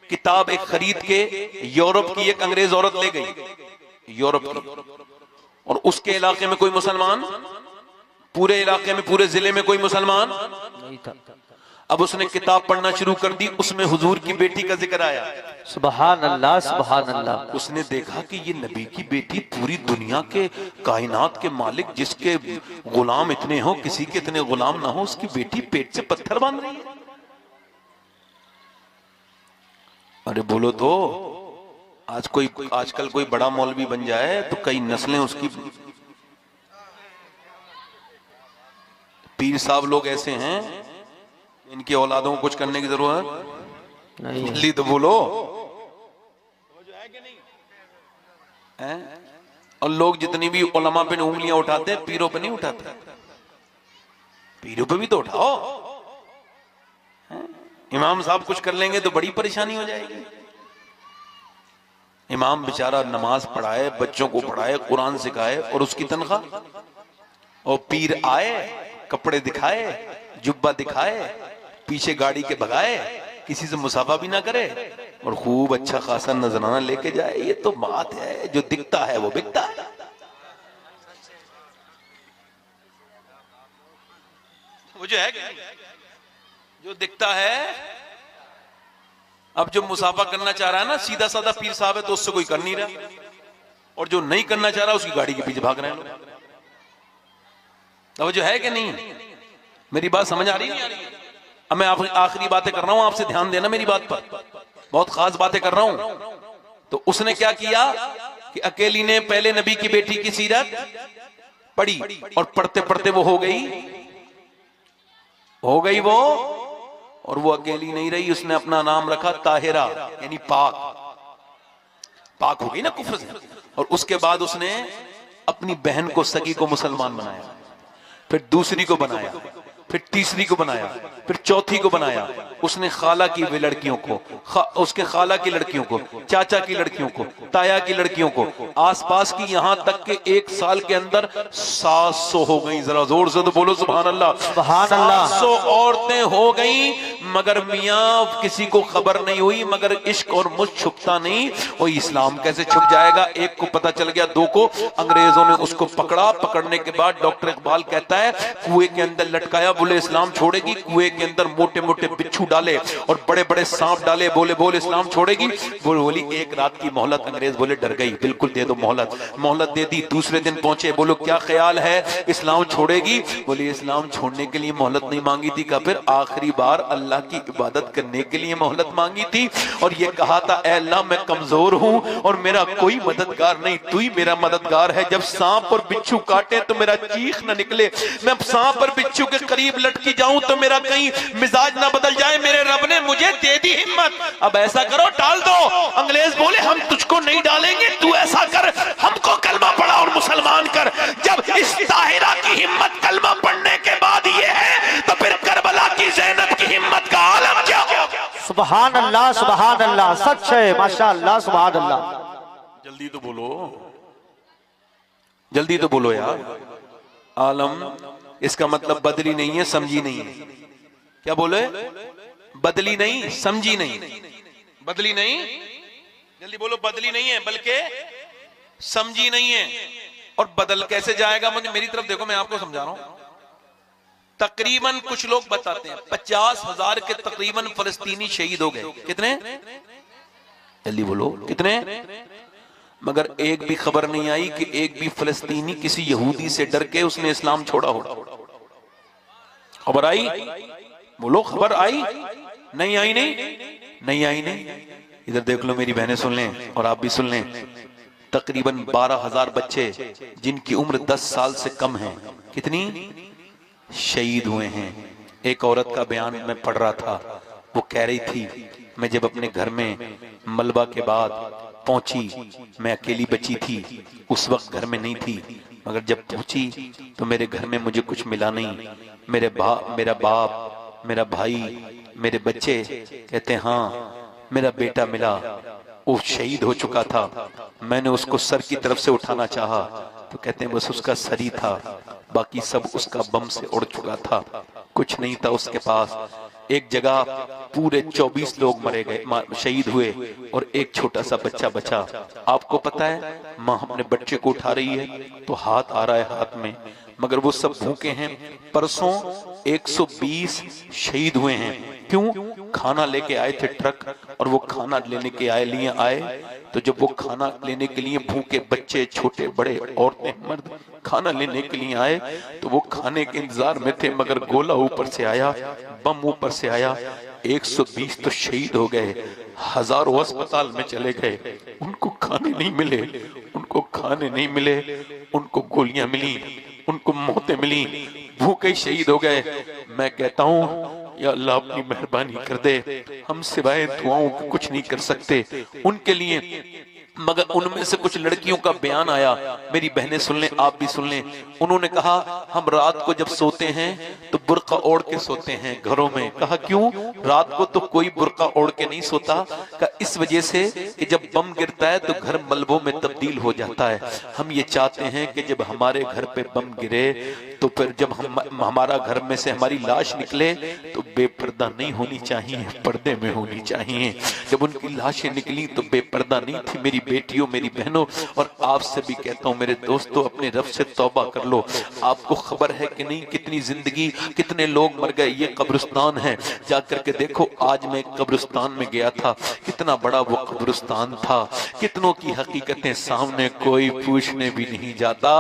किताब एक खरीद के यूरोप की एक अंग्रेज औरत ले गई, यूरोप की, और उसके इलाके में कोई मुसलमान, पूरे इलाके में, पूरे जिले में कोई मुसलमान नहीं था। अब उसने किताब पढ़ना शुरू कर दी, उसमें हुजूर की बेटी का जिक्र आया। सुभान अल्लाह, सुभान अल्लाह। उसने देखा कि ये नबी की बेटी पूरी दुनिया के, कायनात के मालिक जिसके गुलाम इतने हो, किसी के इतने गुलाम ना हो, उसकी बेटी पेट से पत्थर बांध रही है। अरे बोलो तो, आजकल कोई बड़ा मौलवी बन जाए तो कई नस्लें उसकी। पीर साहब लोग ऐसे हैं, इनकी औलादों को कुछ करने की जरूरत नहीं। जल्दी तो बोलो, है? और लोग जितनी भी उलमा पे उंगलियां उठाते हैं, पीरों पे नहीं उठाते। पीरों पे भी तो उठाओ। है? इमाम साहब कुछ कर लेंगे तो बड़ी परेशानी हो जाएगी। इमाम बेचारा नमाज पढ़ाए, बच्चों को पढ़ाए, कुरान सिखाए, और उसकी तनख्वाह। और पीर आए, कपड़े दिखाए, जुब्बा दिखाए, पीछे गाड़ी के भगाए, किसी से मुसाफा भी ना करे, और खूब अच्छा खासा नजराना लेके जाए। ये तो बात है, जो दिखता है वो बिकता है। वो जो है, जो दिखता है। अब जो मुसाफा करना चाह रहा है ना, सीधा साधा पीर साहब है, तो उससे कोई कर नहीं रहा, और जो नहीं करना चाह रहा उसकी गाड़ी के पीछे भाग रहे हैं लोग। अब जो है कि नहीं, मेरी बात समझ आ रही नहीं आ रही? अब मैं आखिरी बातें कर रहा हूं, आपसे ध्यान देना मेरी बात पर, बहुत खास बातें कर रहा हूं। तो उसने क्या किया कि अकेली ने पहले नबी की बेटी की सीरत पढ़ी, और पढ़ते पढ़ते वो हो गई वो, और वो अकेली नहीं रही, उसने अपना नाम रखा ताहिरा, यानी पाक हो गई ना कुफ्र से। और उसके बाद उसने अपनी बहन को, सगी को मुसलमान बनाया, फिर दूसरी को बनाया, फिर तीसरी को बनाया, फिर चौथी को बनाया। उसने खाला की वे लड़कियों को, उसके खाला की लड़कियों को, चाचा की लड़कियों को, ताया की लड़कियों को, आसपास की, यहां तक के एक साल के अंदर 700 हो गई। जरा जोर से तो बोलो सुभान अल्लाह, सुभान अल्लाह। 700 औरतें हो गई, मगर मियां किसी को खबर नहीं हुई, मगर इश्क और मुझ छुपता नहीं। और इस्लाम कैसे छुप जाएगा? एक को पता चल गया, दो को। अंग्रेजों ने उसको पकड़ा, पकड़ने के बाद डॉक्टर इकबाल कहता है कुएं के अंदर लटकाया, बोले इस्लाम छोड़ेगी? कुएं के अंदर मोटे मोटे बिच्छू डाले और बड़े बड़े सांप डाले, बोले इस्लाम छोड़ेगी? बोली एक रात की मोहलत। अंग्रेज बोले डर गई, बिल्कुल दे दो मोहलत दे दी। दूसरे दिन पहुंचे, बोलो क्या ख्याल है, इस्लाम छोड़ेगी? बोली इस्लाम छोड़ने के लिए मोहलत नहीं मांगी थी, का फिर आखिरी बार अल्लाह की इबादत करने के लिए मोहलत मांगी थी, और ये कहा था ऐ अल्लाह मैं कमजोर हूं और मेरा कोई मददगार नहीं, तू ही मेरा मददगार है। जब सांप और बिच्छू काटे तो मेरा चीख न निकले, मैं सांप और बिच्छू के करीब लटकी जाऊं तो मेरा कहीं मिजाज ना बदल जाए, मेरे रब ने मुझे दे दी हिम्मत। अब ऐसा करो, डाल दो। अंग्रेज बोले हम तुझको नहीं डालेंगे, तू ऐसा कर, हमको कलमा पढ़ा और मुसलमान कर। जब इस ताहिरा की हिम्मत कलमा पढ़ने के बाद ये है, तो फिर करबला की ज़ैनब की हिम्मत का आलम क्या होगा? सुभान अल्लाह, सुभान अल्लाह। सच है, माशाअल्लाह, सुभान अल्लाह। जल्दी तो बोलो, जल्दी तो बोलो यार। आलम, इसका मतलब बदली नहीं है, समझी नहीं है। क्या बोले? बदली नहीं, समझी नहीं। बदली नहीं, जल्दी बोलो, बदली नहीं है बल्कि समझी नहीं है। और बदल कैसे जाएगा? मुझे मेरी तरफ देखो, मैं आपको समझा रहा हूं। तकरीबन कुछ लोग बताते हैं 50,000 के तकरीबन फलस्तीनी शहीद हो गए। कितने? जल्दी बोलो कितने? मगर एक भी खबर नहीं आई कि एक भी फलस्तीनी किसी यहूदी से डर के उसने इस्लाम छोड़ा हो। खबर आई? बोलो खबर आई? नहीं आई? नहीं आई नहीं। इधर देख लो मेरी बहनें सुन लें और आप भी सुन लें। तकरीबन 12,000 बच्चे जिनकी उम्र 10 साल से कम है, कितनी शहीद हुए हैं। एक औरत का बयान मैं पढ़ रहा था, वो कह रही थी मैं जब अपने घर में मलबा के बाद पहुंची, मैं अकेली बची थी, उस वक्त घर में नहीं थी, मगर जब पहुंची तो मेरे घर में मुझे कुछ मिला नहीं। मेरा बाप, मेरा भाई, मेरे बच्चे कहते हैं हाँ मेरा बेटा मिला, वो शहीद हो चुका था। मैंने उसको सर की तरफ से उठाना चाहा तो कहते हैं बस उसका सर ही था, बाकी सब उसका बम से उड़ चुका था, कुछ नहीं था उसके पास। एक जगह पूरे 24 लोग मरे गए, शहीद हुए और एक छोटा सा बच्चा बचा। आपको पता है माँ अपने बच्चे को उठा रही है तो हाथ आ रहा है हाथ में, मगर वो सब भूखे हैं। परसों 120 शहीद हुए हैं। क्यों? खाना लेके आए थे ट्रक, और वो खाना लेने के लिए आए तो जब वो खाना लेने के लिए भूखे बच्चे, छोटे बड़े, औरतें, मर्द खाना लेने के लिए आए तो वो खाने के इंतजार में थे, मगर गोला ऊपर से आया, बम ऊपर से आया। 120 तो शहीद हो गए, हजारों अस्पताल में चले गए, उनको खाने नहीं मिले, उनको खाने नहीं मिले, उनको गोलियां मिली, उनको मौतें मिली, भूखे शहीद हो गए। मैं कहता हूँ या अल्लाह अपनी मेहरबानी कर दे, हम सिवाय दुआओं के कुछ नहीं कर सकते उनके लिए। मगर उनमें से कुछ लड़कियों का बयान आया, मेरी बहनें सुन लें, आप भी सुन लें। उन्होंने कहा हम रात को जब सोते हैं तो बुर्का ओढ़ के सोते हैं घरों में। कहा क्यों? रात को तो कोई बुर्का ओढ़ के नहीं सोता। कहा इस वजह से कि जब बम गिरता है तो घर मलबों में तब्दील हो जाता है। हम ये चाहते हैं कि जब हमारे घर पे बम गिरे तो फिर जब हमारा घर में से हमारी लाश निकले तो बेपर्दा नहीं होनी चाहिए, पर्दे में होनी चाहिए। जब उनकी लाशें निकली तो बेपर्दा नहीं थी। मेरी बेटियों, मेरी बहनों, और आपसे भी कहता हूँ मेरे दोस्तों, अपने रब से तौबा कर लो। आपको खबर है कि नहीं कितनी जिंदगी, कितने लोग मर गए। ये कब्रिस्तान है, जाकर के देखो। आज मैं कब्रिस्तान में गया था, कितना बड़ा वो कब्रिस्तान था, कितनों की हकीकतें सामने, कोई पूछने भी नहीं जाता।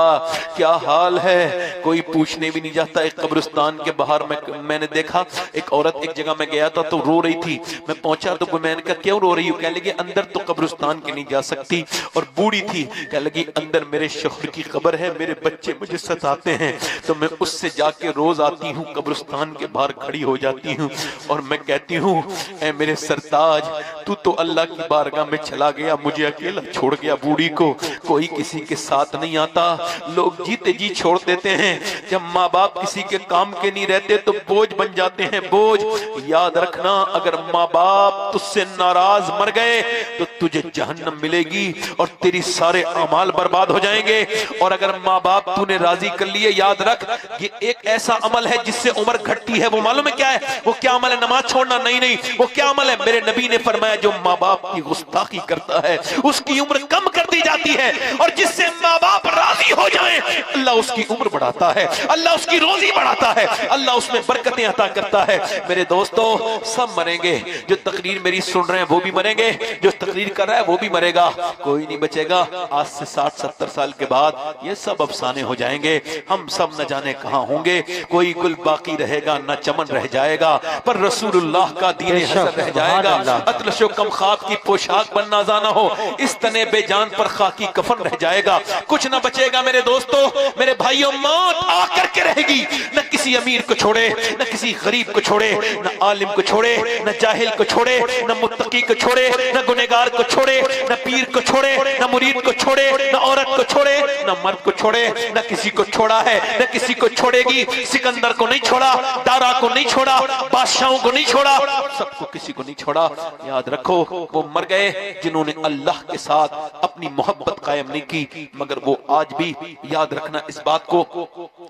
क्या हाल है, कोई पूछने भी नहीं जाता। एक कब्रिस्तान के बाहर मैंने देखा एक औरत, एक जगह में गया था तो रो रही थी। मैं पहुंचा तो मैंने कहा क्यों रो रही हूँ? कहने लगी अंदर तो कब्रिस्तान के नहीं जा सकती, और बूढ़ी थी। कहने लगी अंदर मेरे शौहर की कब्र है, मेरे बच्चे मुझे सताते हैं, तो मैं उससे जाके रोज आती हूँ, कब्रिस्तान के बाहर खड़ी हो जाती हूँ और मैं कहती हूँ ऐ मेरे सरताज, तू तो अल्लाह की बारगाह में चला गया, मुझे अकेला छोड़ गया। बूढ़ी को कोई किसी के साथ नहीं आता, लोग जीते जी छोड़ देते हैं। जब माँ बाप किसी के काम के नहीं रहते तो बोझ बन जाते हैं, बोझ। याद रखना, अगर माँ बाप तुझसे नाराज मर गए तो तुझे जहन्नम मिलेगी और तेरी सारे अमाल बर्बाद हो जाएंगे। और अगर माँ बाप तूने राजी कर लिए, याद रख ये एक ऐसा अमल है जिससे उम्र घटती है। वो मालूम है क्या है? वो क्या अमल है? नमाज छोड़ना? नहीं, वो क्या अमल है? मेरे नबी ने फरमाया जो माँ बाप की गुस्ताखी करता है उसकी उम्र कम कर दी जाती है, और जिससे माँ बाप राजी हो जाए अल्लाह उसकी उम्र बढ़ाता है, अल्लाह उसकी रोजी बढ़ाता है, अल्लाह उसमें बरकतें अता करता है। मेरे दोस्तों, सब मरेंगे। जो तकरीर मेरी सुन रहे हैं वो भी मरेंगे, जो तकरीर कर रहा है वो भी मरेगा, कोई नहीं बचेगा। आज से 60-70 साल के बाद ये सब अफसाने हो जाएंगे। हम सब न जाने कहां होंगे, कोई गुल बाकी रहेगा न चमन रह जाएगा, पर रसूलुल्लाह का दीन हसन रह जाएगा। अतलशो कम खाक की पोशाक बनना जाना हो, इस तने बेजान पर खाकी कफन रह जाएगा, कुछ न बचेगा। मेरे दोस्तों, मेरे भाइयों, मौत आकर के रहेगी, न किसी अमीर को छोड़े, न किसी गरीब को छोड़े, न आलिम को छोड़े, न जाहिल को छोड़े, न मुत्तकी को छोड़े, न गुनहगार को छोड़े, न पीर को छोड़े, न मुरीद को छोड़े, न औरत को छोड़े, न मर्द को छोड़े, न किसी को छोड़ा है, न किसी को छोड़ेगी। सिकंदर को नहीं छोड़ा, दारा को नहीं छोड़ा, बादशाहों को नहीं छोड़ा, सबको, किसी को नहीं छोड़ा। याद रखो, वो मर गए जिन्होंने अल्लाह के साथ अपनी मोहब्बत कायम नहीं की, मगर वो आज भी, याद रखना इस बात को,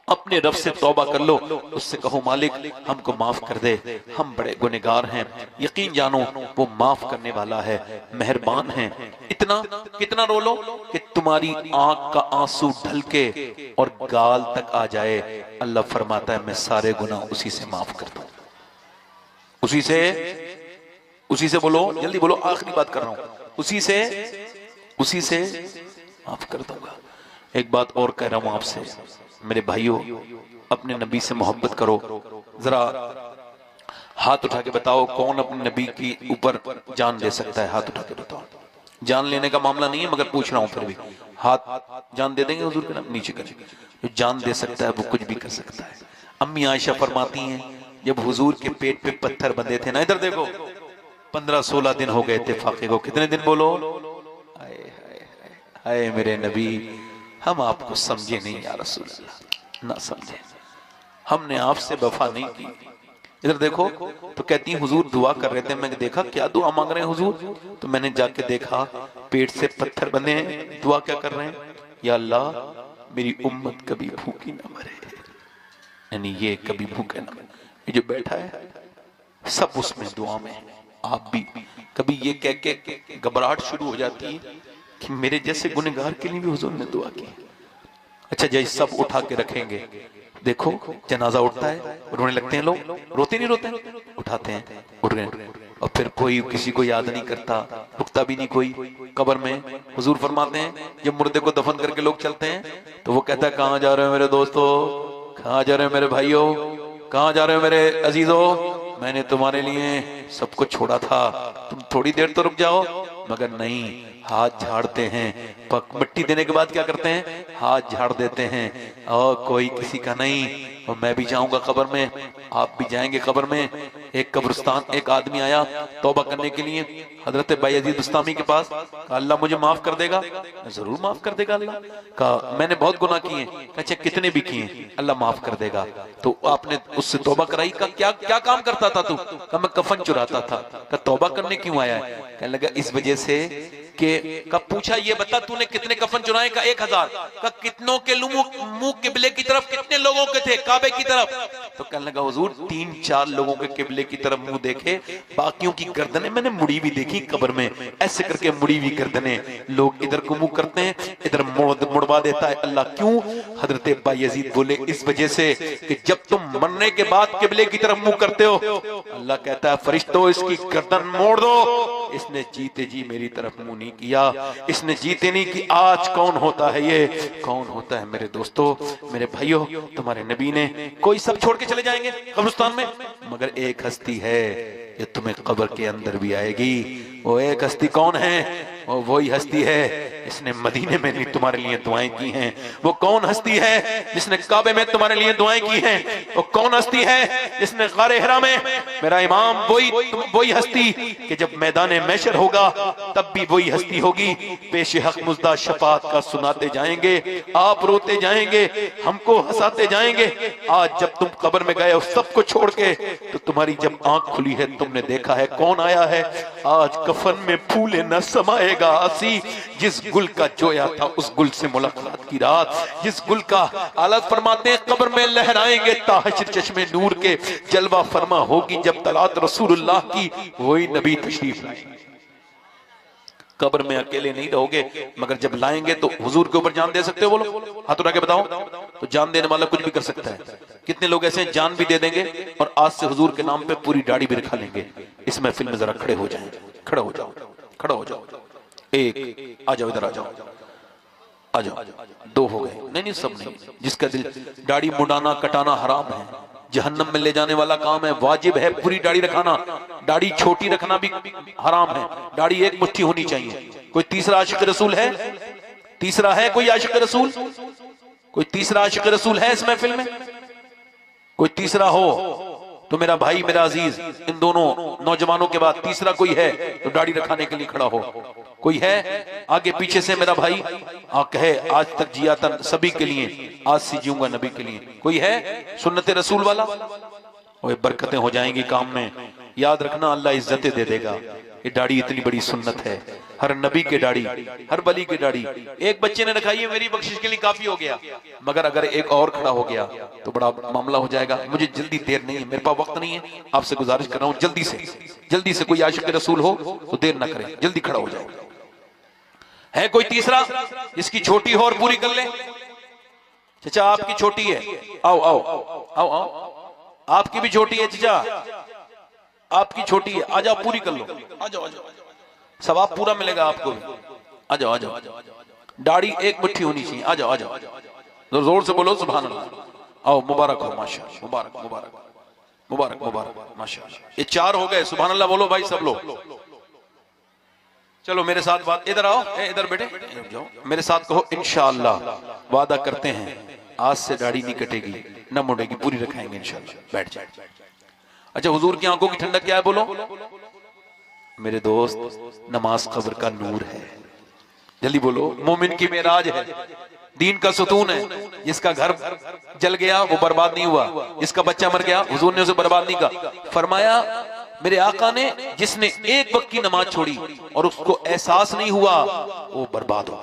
अपने रब से तौबा कर लो, उससे कहो मालिक हमको माफ कर दे, हम बड़े गुनहगार हैं। यकीन जानो वो माफ करने वाला है, मेहरबान है। इतना कितना रो लो कि तुम्हारी आंख का आंसू ढल के और गाल तक आ जाए, अल्लाह फरमाता है मैं सारे गुनाह उसी से माफ कर दूं। उसी से बोलो, जल्दी बोलो, आखिरी बात कर रहा हूं, उसी से माफ कर दूंगा। एक बात और कह रहा हूं आपसे मेरे भाइयों, अपने नबी से मोहब्बत करो। जरा हाथ उठा के बताओ कौन अपने नबी की ऊपर जान दे सकता है? हाथ उठा के बताओ। जान लेने का मामला नहीं है मगर पूछ रहा हूं, फिर भी हाथ जान दे देंगे हुजूर के नाम? नीचे करें। जो जान दे सकता है वो कुछ भी कर सकता है। अम्मी आयशा फरमाती हैं जब हुजूर के पेट पे पत्थर बंधे थे ना, इधर देखो, 15-16 दिन हो गए थे फाके को। कितने दिन बोलो? हाय मेरे नबी, हम आपको समझे नहीं या रसूल अल्लाह, ना समझे, हमने आपसे वफा नहीं की। इधर देखो तो कहती हैं हुजूर दुआ कर रहे थे, मैंने देखा क्या दुआ मांग रहे हैं हुजूर, तो मैंने जाके देखा पेट से पत्थर बंधे हैं। दुआ क्या कर रहे हैं? या अल्लाह मेरी उम्मत कभी भूखी ना मरे, यानी ये कभी भूखे ना मरे। ये जो बैठा है सब उसमें दुआ में। आप भी कभी ये कह के घबराहट शुरू हो जाती है कि मेरे जैसे गुनहगार के लिए भी हुजूर ने दुआ की। अच्छा जैसे सब उठा के रखेंगे, देखो जनाजा उठता है, रोने लगते हैं लोग, रोते नहीं रोते, उठाते हैं, उठ गए, और फिर कोई किसी को याद नहीं करता, रुकता भी नहीं कोई। कब्र में हुजूर फरमाते हैं जब मुर्दे को दफन करके लोग चलते हैं तो वो कहता है कहाँ जा रहे हो मेरे दोस्तों, कहाँ जा रहे हो मेरे भाइयों, कहाँ जा रहे हो मेरे अजीजों, मैंने तुम्हारे लिए सब कुछ छोड़ा था, तुम थोड़ी देर तो रुक जाओ। मगर नहीं, हाथ झाड़ते हैं, मिट्टी देने के बाद क्या करते हैं? हाथ झाड़ देते हैं, और कोई किसी का नहीं। और मैं भी जाऊंगा कब्र में, आप भी जाएंगे कब्र में। एक कब्रिस्तान, एक आदमी आया तौबा करने के लिए हजरत बायजीद बुस्तामी के पास, कहा अल्लाह मुझे माफ कर देगा? जरूर माफ कर देगा अल्लाह। कहा मैंने बहुत गुनाह किए। अच्छा कितने भी किए? अल्लाह माफ कर देगा। तो आपने उससे तौबा कराई? का क्या क्या काम करता था तू? कहा मैं कफन चुराता था। कहा तौबा करने क्यों आया है? कहने लगा इस वजह से कि कब पूछा ये बता तूने कितने कफन चुराए? का 1000। का कितनों के मुंह किबले की तरफ, कितने लोगों के थे काबे की तरफ? तो कहने लगा हुजूर 3-4 लोगों के किबले की तरफ मुंह देखे, बाकियों की गर्दनें मैंने मुड़ी भी देखी कब्र में, ऐसे करके मुड़ी हुई गर्दनें। लोग इधर को मुंह करते हैं, इधर मुड़वा देता है। अल्लाह क्यों? हजरत बायजीद बोले इस वजह से कि जब तुम मरने के बाद किबले की तरफ मुंह करते हो, अल्लाह कहता है फरिश्तों इसकी गर्दन मोड़ दो। इसने जीते जी मेरी तरफ मुंह नहीं किया, इसने जीते नहीं कि आज कौन होता है ये, कौन होता है मेरे दोस्तों, मेरे भाइयों, तुम्हारे नबी ने कोई सब छोड़ के चले जाएंगे कब्रिस्तान में, मगर एक हस्ती है ये तुम्हें कब्र के अंदर भी आएगी। वो एक हस्ती कौन है? वो वही हस्ती है जिसने मदीने में तुम्हारे लिए दुआएं की हैं। वो कौन हस्ती है जिसने काबे में तुम्हारे लिए दुआएं की हैं? वो कौन हस्ती है जिसने गारे हिरा में, मेरा इमाम, वही हस्ती कि जब मैदान महशर होगा तब भी वही हस्ती होगी। पेश हक मुजदा शफात का सुनाते जाएंगे, आप रोते जाएंगे, हमको हंसाते जाएंगे। आज जब तुम कब्र में गए हो सबको छोड़ के, तो तुम्हारी जब आंख खुली है तुमने देखा है कौन आया है। आज कफन में फूले न समाएगा आसी, जिस गुल का जोया था उस गुल से मुलाकात की रात, जिस गुल का आलत फरमाते हैं कब्र में लहराएंगे ताहशर चश्मे नूर के, जलवा फरमा होगी जब तलात रसूलुल्लाह की, वही नबी तशरीफ लाएंगे। कब्र में अकेले नहीं रहोगे, मगर जब लाएंगे तो हुजूर के ऊपर जान दे सकते हो? बोलो, हाथ उठा के बताओ। तो जान देने वाला कुछ भी कर सकता है। कितने लोग ऐसे जान भी दे देंगे और आज से हुजूर के नाम पे पूरी दाढ़ी भी रखा लेंगे। इस महफिल में जरा खड़े हो जाएं, खड़ा हो जाओ, खड़ा हो जाओ। एक आ जाओ, इधर आ जाओ, आ जाओ। 2 हो गए। नहीं सब नहीं। जिसका दिल, दाढ़ी मुड़ाना कटाना हराम है, जहन्नम में ले जाने वाला काम है। वाजिब है पूरी दाढ़ी रखाना, दाढ़ी छोटी रखना भी हराम है। दाढ़ी एक मुट्ठी होनी चाहिए। कोई तीसरा आशिक रसूल है? तीसरा है कोई आशिक रसूल? कोई तीसरा आशिक रसूल है इस महफिल में? कोई तीसरा हो तो मेरा भाई, मेरा अजीज, इन दोनों नौजवानों के बाद तीसरा कोई है तो दाढ़ी रखाने के लिए खड़ा हो। कोई है आगे पीछे से मेरा भाई? कहे आज तक जिया था सभी के लिए, आज से जीऊंगा नबी के लिए। कोई है सुन्नत रसूल वाला? वो बरकतें हो जाएंगी काम में। याद रखना अल्लाह इज्जतें दे देगा। ये दाढ़ी इतनी बड़ी सुन्नत है, हर नबी के दाढ़ी, हर वली के दाढ़ी। एक बच्चे ने रखा है मेरी बख्शिश के लिए काफी हो गया, मगर अगर एक और खड़ा हो गया तो बड़ा मामला हो जाएगा। मुझे जल्दी, देर नहीं है, मेरे पास वक्त नहीं है, आपसे गुजारिश कर रहा हूं जल्दी से कोई आशिक रसूल हो तो देर ना करें, जल्दी खड़ा हो जाओ। है कोई तीसरा इसकी छोटी हो और पूरी कर ले? चचा आपकी छोटी है, आओ आओ आओ आओ, आपकी भी छोटी है चचा, आपकी छोटी है, आ जाओ पूरी कर लो, आ जाओ आ जाओ, सवाब पूरा मिलेगा आपको भी, आ जाओ आ जाओ, दाढ़ी एक मुट्ठी होनी चाहिए, आ जाओ आ जाओ, जोर से बोलो सुभान अल्लाह, आओ मुबारक हो, माशाअल्लाह, मुबारक मुबारक मुबारक मुबारक, माशाअल्लाह। ये 4 हो गए, सुभान अल्लाह बोलो भाई सब लोग। चलो मेरे साथ बात, इधर आओ, इधर बेटे जाओ, मेरे साथ कहो इंशाअल्लाह वादा करते हैं आज से दाढ़ी नहीं कटेगी न मुड़ेगी, पूरी रखाएंगे इंशाअल्लाह। बैठ जाए। अच्छा हुजूर की आंखों की ठंडक क्या है बोलो? मेरे दोस्त नमाज कब्र का नूर है, जल्दी बोलो। मोमिन की मेराज है, दीन का सुतून है, जिसका घर जल गया वो बर्बाद नहीं हुआ, जिसका बच्चा मर गया हुजूर ने उसे बर्बाद नहीं कहा। फरमाया मेरे आका ने जिसने एक वक्त की नमाज छोड़ी और उसको एहसास नहीं हुआ वो बर्बाद हो।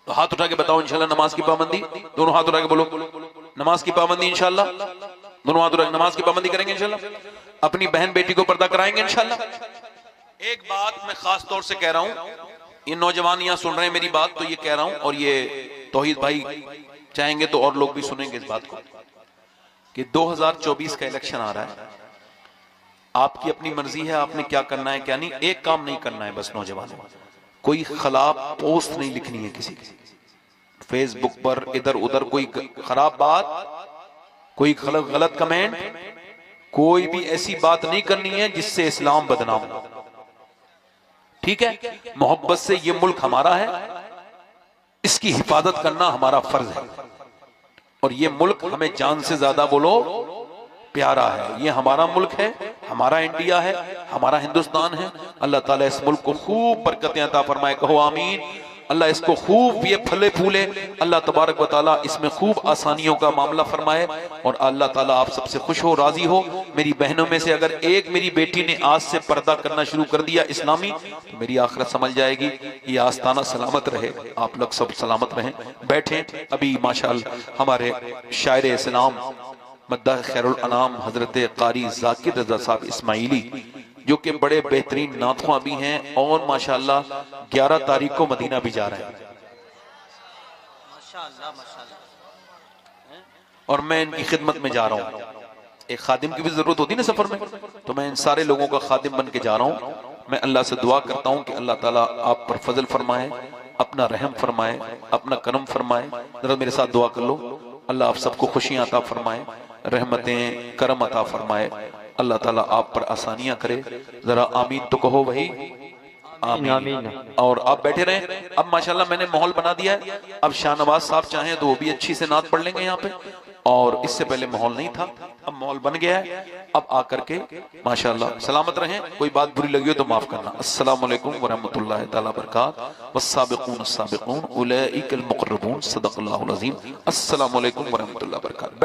तो हाथ उठा के बताओ इंशाल्लाह नमाज की पाबंदी, दोनों हाथ उठा के बोलो नमाज की पाबंदी इंशाल्लाह, दोनों हाथ उठा के नमाज की पाबंदी करेंगे इंशाल्लाह, अपनी बहन बेटी को पर्दा कराएंगे इंशाल्लाह। एक बात मैं खास तौर से कह रहा हूं, ये नौजवान यहां सुन रहे हैं मेरी बात, तो ये कह रहा हूं, और ये तौहीद भाई चाहेंगे तो और लोग भी सुनेंगे इस बात को, कि 2024 का इलेक्शन आ रहा है, आपकी अपनी मर्जी है आपने क्या करना है क्या नहीं। एक काम नहीं करना है बस नौजवानों, कोई खिलाफ पोस्ट नहीं लिखनी है किसी की, फेसबुक पर इधर उधर कोई खराब बात, कोई गलत कमेंट, कोई भी ऐसी बात नहीं करनी है जिससे इस्लाम बदनाम हो। ठीक है, मोहब्बत से ये मुल्क हमारा है, इसकी हिफाजत करना हमारा फर्ज है, और ये मुल्क हमें जान से ज्यादा बोलो प्यारा है। ये हमारा मुल्क है, हमारा इंडिया है, हमारा हिंदुस्तान है। अल्लाह ताला इस मुल्क को खूब बरकतें अता फरमाए, कहो आमीन। अल्लाह इसको खूब ये फले फूले, अल्लाह तबारक व तआला इसमें खूब आसानियों का मामला फरमाए, और अल्लाह ताला आप सबसे खुश हो, राजी हो। मेरी बहनों में से अगर एक मेरी बेटी ने आज से पर्दा करना शुरू कर दिया इस्लामी, तो मेरी आखिरत समझ जाएगी, ये आस्ताना सलामत रहे, आप लोग सब सलामत रहें। बैठे, अभी माशाअल्लाह हमारे शायर इस्लाम मद्दाह खैरुल अनाम हजरत कारी जाकिर रजा साहब इस्माइली, जो कि बड़े बेहतरीन नाथुआ भी हैं, और माशाअल्लाह 11 तारीख को मदीना भी जा रहे हैं, माशाअल्लाह माशाअल्लाह, और मैं इनकी खिदमत में जा रहा हूँ। एक खादिम की भी जरूरत होती है ना सफर में, तो मैं इन सारे लोगों का खादिम बन के जा रहा हूँ। मैं अल्लाह से दुआ करता हूँ कि अल्लाह ताला आप पर फजल फरमाए, अपना रहम फरमाए, अपना करम फरमाए। जरा मेरे साथ दुआ कर लो, अल्लाह आप सबको खुशियां अता फरमाए, रहमतें करम अता फरमाए, अल्लाह ताला आप पर आसानियां करे। जरा आमीन तो कहो भाई, आमीन। और आप बैठे रहें। अब माशाल्लाह मैंने माहौल बना दिया है, अब शाहनवाज साहब चाहें तो वो भी अच्छी से नात पढ़ लेंगे यहाँ पे, और इससे पहले माहौल नहीं था, अब माहौल बन गया है। अब आकर के माशाल्लाह सलामत रहें, कोई बात बुरी लगी हो तो माफ करना। अस्सलाम वालेकुम व रहमतुल्लाहि तआला बरकातहू, वस्साबिकून अस्साबिकून उलैइकल मुक़र्रबून, सदक़ल्लाहुल अज़ीम। अस्सलाम वालेकुम व रहमतुल्लाहि व बरकातहू।